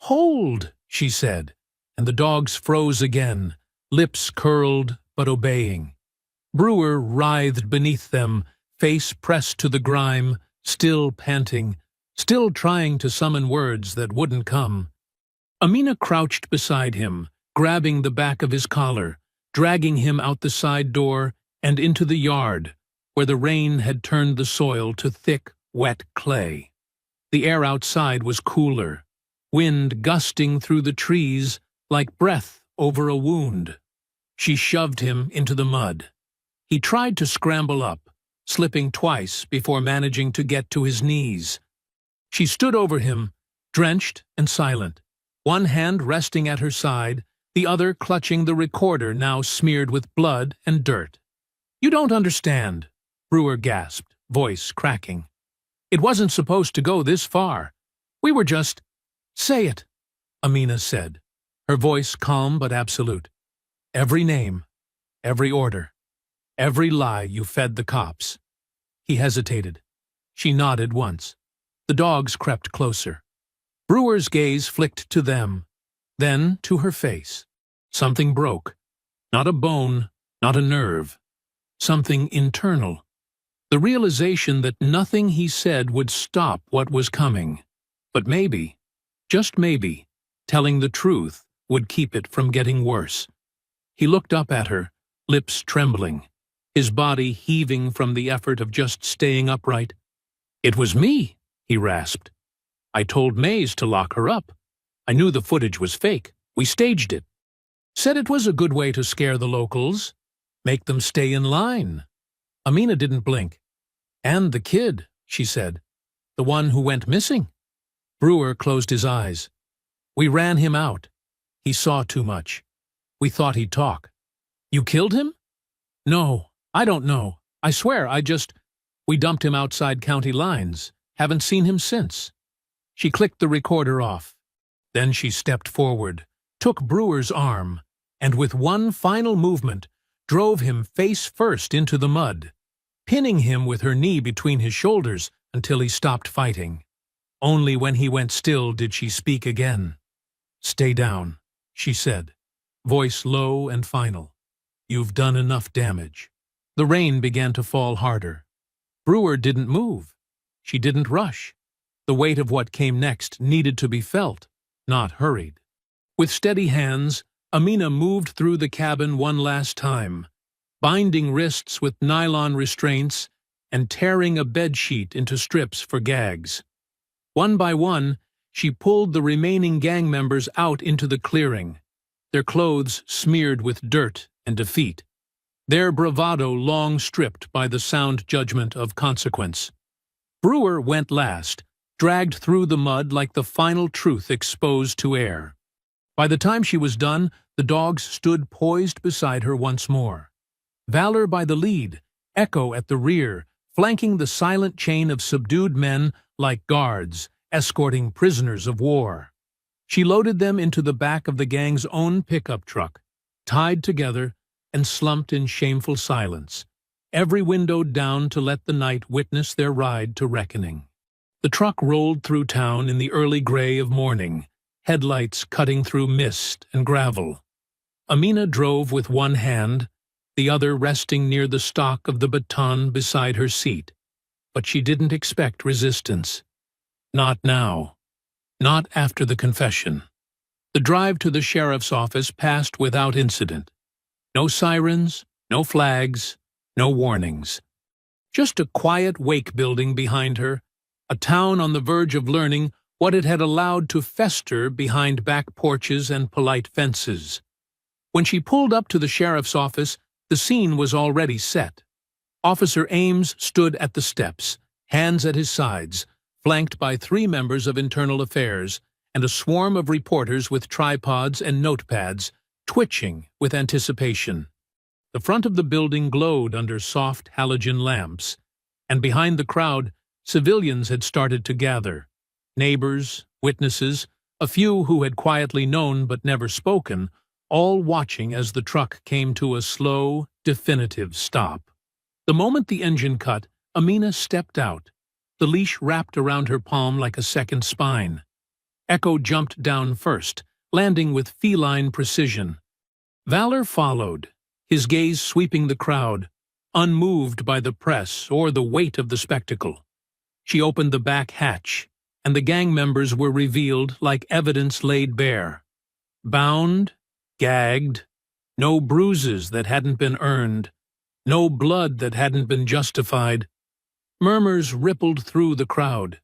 "Hold," she said, and the dogs froze again, lips curled but obeying. Brewer writhed beneath them, face pressed to the grime, still panting, still trying to summon words that wouldn't come. Amina crouched beside him, grabbing the back of his collar, dragging him out the side door and into the yard, where the rain had turned the soil to thick, wet clay. The air outside was cooler, wind gusting through the trees like breath over a wound. She shoved him into the mud. He tried to scramble up, slipping twice before managing to get to his knees. She stood over him, drenched and silent, one hand resting at her side, the other clutching the recorder now smeared with blood and dirt. "You don't understand," Brewer gasped, voice cracking. "It wasn't supposed to go this far. We were just—" "Say it," Amina said, her voice calm but absolute. "Every name, every order, every lie you fed the cops." He hesitated. She nodded once. The dogs crept closer. Brewer's gaze flicked to them, then to her face. Something broke. Not a bone, not a nerve. Something internal. The realization that nothing he said would stop what was coming. But maybe, just maybe, telling the truth would keep it from getting worse. He looked up at her, lips trembling, his body heaving from the effort of just staying upright. "It was me," he rasped. "I told Mays to lock her up. I knew the footage was fake. We staged it. Said it was a good way to scare the locals, make them stay in line." Amina didn't blink. "And the kid," she said. "The one who went missing." Brewer closed his eyes. "We ran him out. He saw too much. We thought he'd talk." "You killed him?" "No, I don't know. I swear, we dumped him outside county lines. Haven't seen him since." She clicked the recorder off. Then she stepped forward, took Brewer's arm, and with one final movement, drove him face first into the mud, pinning him with her knee between his shoulders until he stopped fighting. Only when he went still did she speak again. "Stay down," she said, voice low and final. "You've done enough damage." The rain began to fall harder. Brewer didn't move. She didn't rush. The weight of what came next needed to be felt, not hurried. With steady hands, Amina moved through the cabin one last time, binding wrists with nylon restraints and tearing a bedsheet into strips for gags. One by one, she pulled the remaining gang members out into the clearing, their clothes smeared with dirt and defeat, their bravado long stripped by the sound judgment of consequence. Brewer went last, dragged through the mud like the final truth exposed to air. By the time she was done, The dogs stood poised beside her once more. Valor by the lead, Echo at the rear, flanking the silent chain of subdued men like guards, escorting prisoners of war. She loaded them into the back of the gang's own pickup truck, tied together and slumped in shameful silence, every window down to let the night witness their ride to reckoning. The truck rolled through town in the early gray of morning, headlights cutting through mist and gravel. Amina drove with one hand, the other resting near the stock of the baton beside her seat. But she didn't expect resistance. Not now. Not after the confession. The drive to the sheriff's office passed without incident. No sirens, no flags, no warnings. Just a quiet wake building behind her, a town on the verge of learning what it had allowed to fester behind back porches and polite fences. When she pulled up to the sheriff's office, the scene was already set. Officer Ames stood at the steps, hands at his sides, flanked by 3 members of Internal Affairs and a swarm of reporters with tripods and notepads, twitching with anticipation. The front of the building glowed under soft halogen lamps, and behind the crowd, civilians had started to gather. Neighbors, witnesses, a few who had quietly known but never spoken, all watching as the truck came to a slow, definitive stop. The moment the engine cut, Amina stepped out, the leash wrapped around her palm like a second spine. Echo jumped down first, landing with feline precision. Valor followed, his gaze sweeping the crowd, unmoved by the press or the weight of the spectacle. She opened the back hatch, and the gang members were revealed like evidence laid bare. Bound, gagged, no bruises that hadn't been earned, no blood that hadn't been justified. Murmurs rippled through the crowd.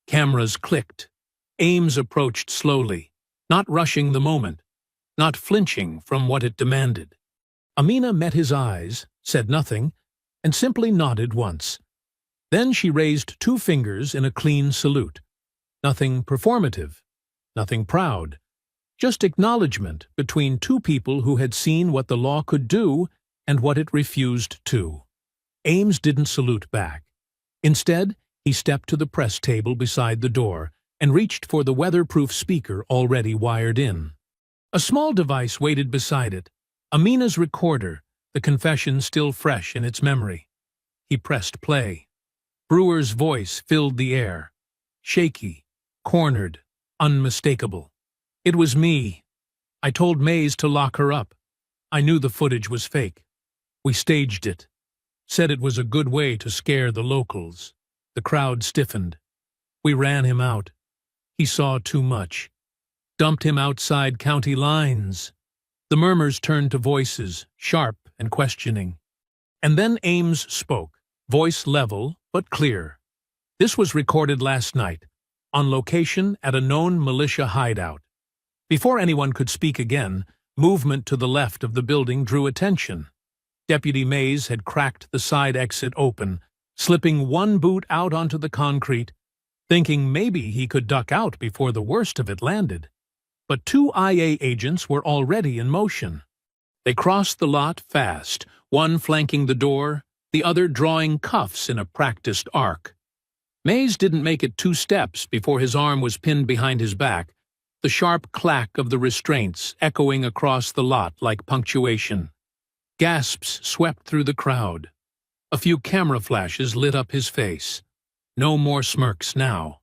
Cameras clicked. Ames approached slowly, not rushing the moment, not flinching from what it demanded. Amina met his eyes, said nothing, and simply nodded once. Then she raised 2 fingers in a clean salute. Nothing performative, nothing proud, just acknowledgement between 2 people who had seen what the law could do and what it refused to. Ames didn't salute back. Instead, he stepped to the press table beside the door and reached for the weatherproof speaker already wired in. A small device waited beside it, Amina's recorder, the confession still fresh in its memory. He pressed play. Brewer's voice filled the air, shaky, cornered, unmistakable. It was me. I told Mays to lock her up. I knew the footage was fake. We staged it. Said it was a good way to scare the locals. The crowd stiffened. We ran him out. He saw too much. Dumped him outside county lines. The murmurs turned to voices, sharp and questioning. And then Ames spoke, voice level but clear. This was recorded last night, on location at a known militia hideout. Before anyone could speak again, movement to the left of the building drew attention. Deputy Mays had cracked the side exit open, slipping one boot out onto the concrete, thinking maybe he could duck out before the worst of it landed. But 2 IA agents were already in motion. They crossed the lot fast, one flanking the door, the other drawing cuffs in a practiced arc. Mays didn't make it 2 steps before his arm was pinned behind his back, the sharp clack of the restraints echoing across the lot like punctuation. Gasps swept through the crowd. A few camera flashes lit up his face. No more smirks now.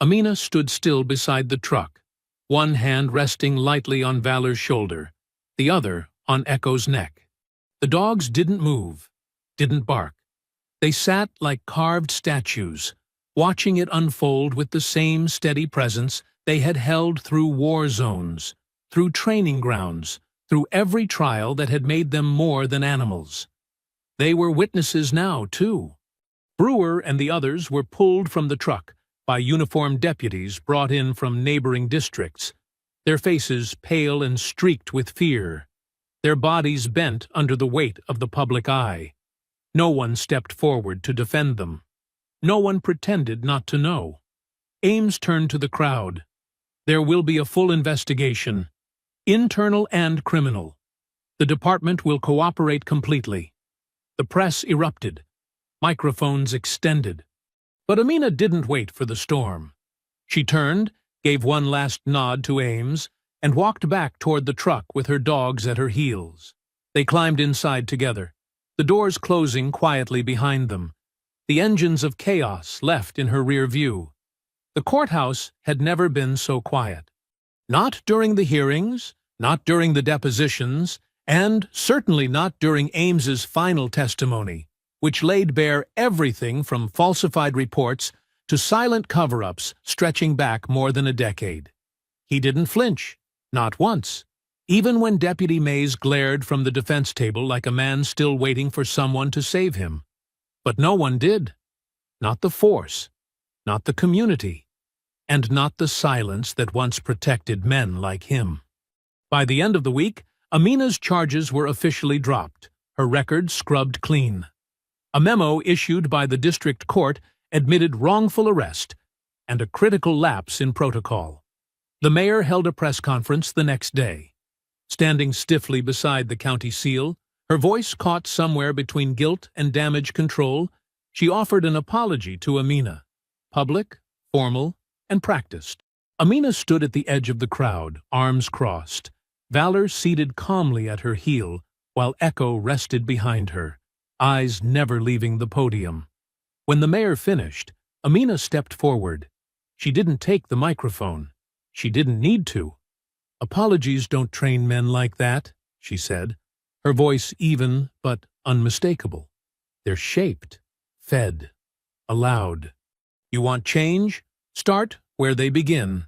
Amina stood still beside the truck, one hand resting lightly on Valor's shoulder, the other on Echo's neck. The dogs didn't move, didn't bark. They sat like carved statues, watching it unfold with the same steady presence they had held through war zones, through training grounds, through every trial that had made them more than animals. They were witnesses now, too. Brewer and the others were pulled from the truck by uniformed deputies brought in from neighboring districts, their faces pale and streaked with fear, their bodies bent under the weight of the public eye. No one stepped forward to defend them. No one pretended not to know. Ames turned to the crowd. There will be a full investigation. internal and criminal. The department will cooperate completely. The press erupted. Microphones extended. But Amina didn't wait for the storm. She turned, gave one last nod to Ames, and walked back toward the truck with her dogs at her heels. They climbed inside together, the doors closing quietly behind them. The engines of chaos left in her rear view. The courthouse had never been so quiet. Not during the hearings, not during the depositions, and certainly not during Ames's final testimony, which laid bare everything from falsified reports to silent cover-ups stretching back more than a decade. He didn't flinch, not once, even when Deputy Mays glared from the defense table like a man still waiting for someone to save him. But no one did. Not the force, not the community, and not the silence that once protected men like him. By the end of the week, Amina's charges were officially dropped, her record scrubbed clean. A memo issued by the district court admitted wrongful arrest and a critical lapse in protocol. The mayor held a press conference the next day. Standing stiffly beside the county seal, her voice caught somewhere between guilt and damage control, she offered an apology to Amina, public, formal, and practiced. Amina stood at the edge of the crowd, arms crossed, Valor seated calmly at her heel, while Echo rested behind her, eyes never leaving the podium. When the mayor finished, Amina stepped forward. She didn't take the microphone. She didn't need to. "Apologies don't train men like that," she said, her voice even but unmistakable. "They're shaped, fed, allowed. You want change? Start where they begin."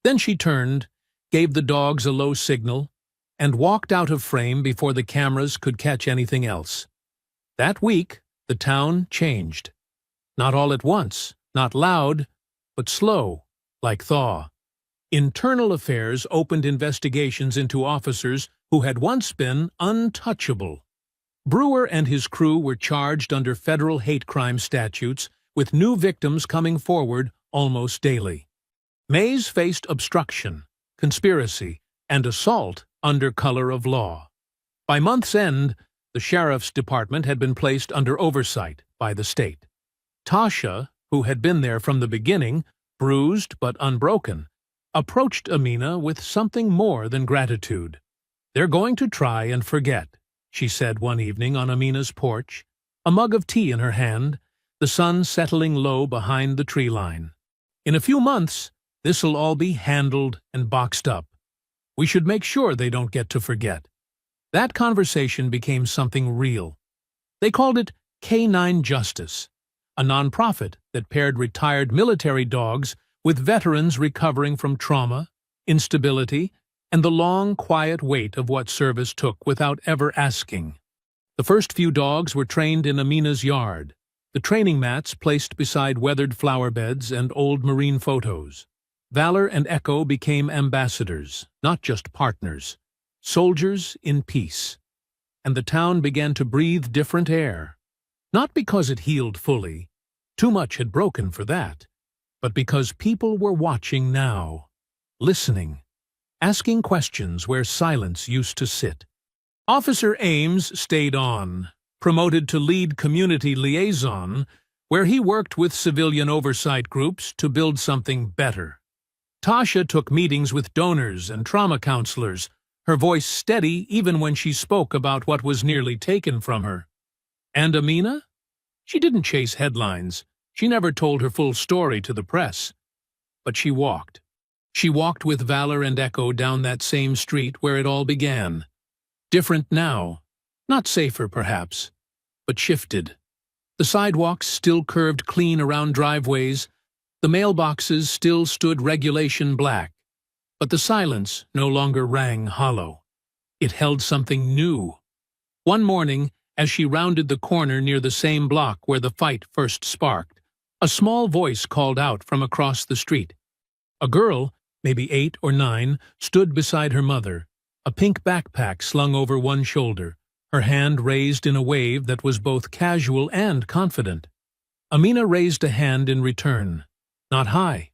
Then she turned, gave the dogs a low signal, and walked out of frame before the cameras could catch anything else. That week, the town changed. Not all at once, not loud, but slow, like thaw. Internal Affairs opened investigations into officers who had once been untouchable. Brewer and his crew were charged under federal hate crime statutes, with new victims coming forward almost daily. Mays faced obstruction, conspiracy, and assault under color of law. By month's end, the sheriff's department had been placed under oversight by the state. Tasha, who had been there from the beginning, bruised but unbroken, approached Amina with something more than gratitude. "They're going to try and forget," she said one evening on Amina's porch, a mug of tea in her hand, the sun settling low behind the tree line. "In a few months, this'll all be handled and boxed up. We should make sure they don't get to forget." That conversation became something real. They called it K9 Justice, a nonprofit that paired retired military dogs with veterans recovering from trauma, instability, and the long, quiet weight of what service took without ever asking. The first few dogs were trained in Amina's yard, the training mats placed beside weathered flower beds and old marine photos. Valor and Echo became ambassadors, not just partners, soldiers in peace. And the town began to breathe different air. Not because it healed fully, too much had broken for that, but because people were watching now, listening, asking questions where silence used to sit. Officer Ames stayed on, promoted to lead community liaison, where he worked with civilian oversight groups to build something better. Tasha took meetings with donors and trauma counselors, her voice steady even when she spoke about what was nearly taken from her. And Amina? She didn't chase headlines. She never told her full story to the press. But she walked. She walked with Valor and Echo down that same street where it all began. Different now. Not safer, perhaps, but shifted. The sidewalks still curved clean around driveways. The mailboxes still stood regulation black. But the silence no longer rang hollow. It held something new. One morning, as she rounded the corner near the same block where the fight first sparked, a small voice called out from across the street. A girl, maybe 8 or 9, stood beside her mother, a pink backpack slung over one shoulder, her hand raised in a wave that was both casual and confident. Amina raised a hand in return. Not high,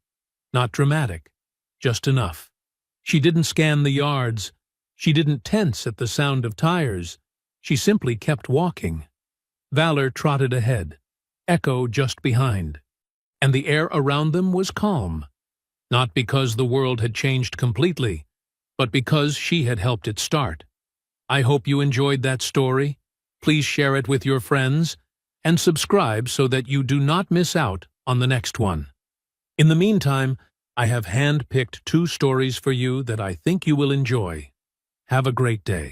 not dramatic, just enough. She didn't scan the yards. She didn't tense at the sound of tires. She simply kept walking. Valor trotted ahead, Echo just behind, and the air around them was calm, not because the world had changed completely, but because she had helped it start. I hope you enjoyed that story. Please share it with your friends, and subscribe so that you do not miss out on the next one. In the meantime, I have hand-picked 2 stories for you that I think you will enjoy. Have a great day.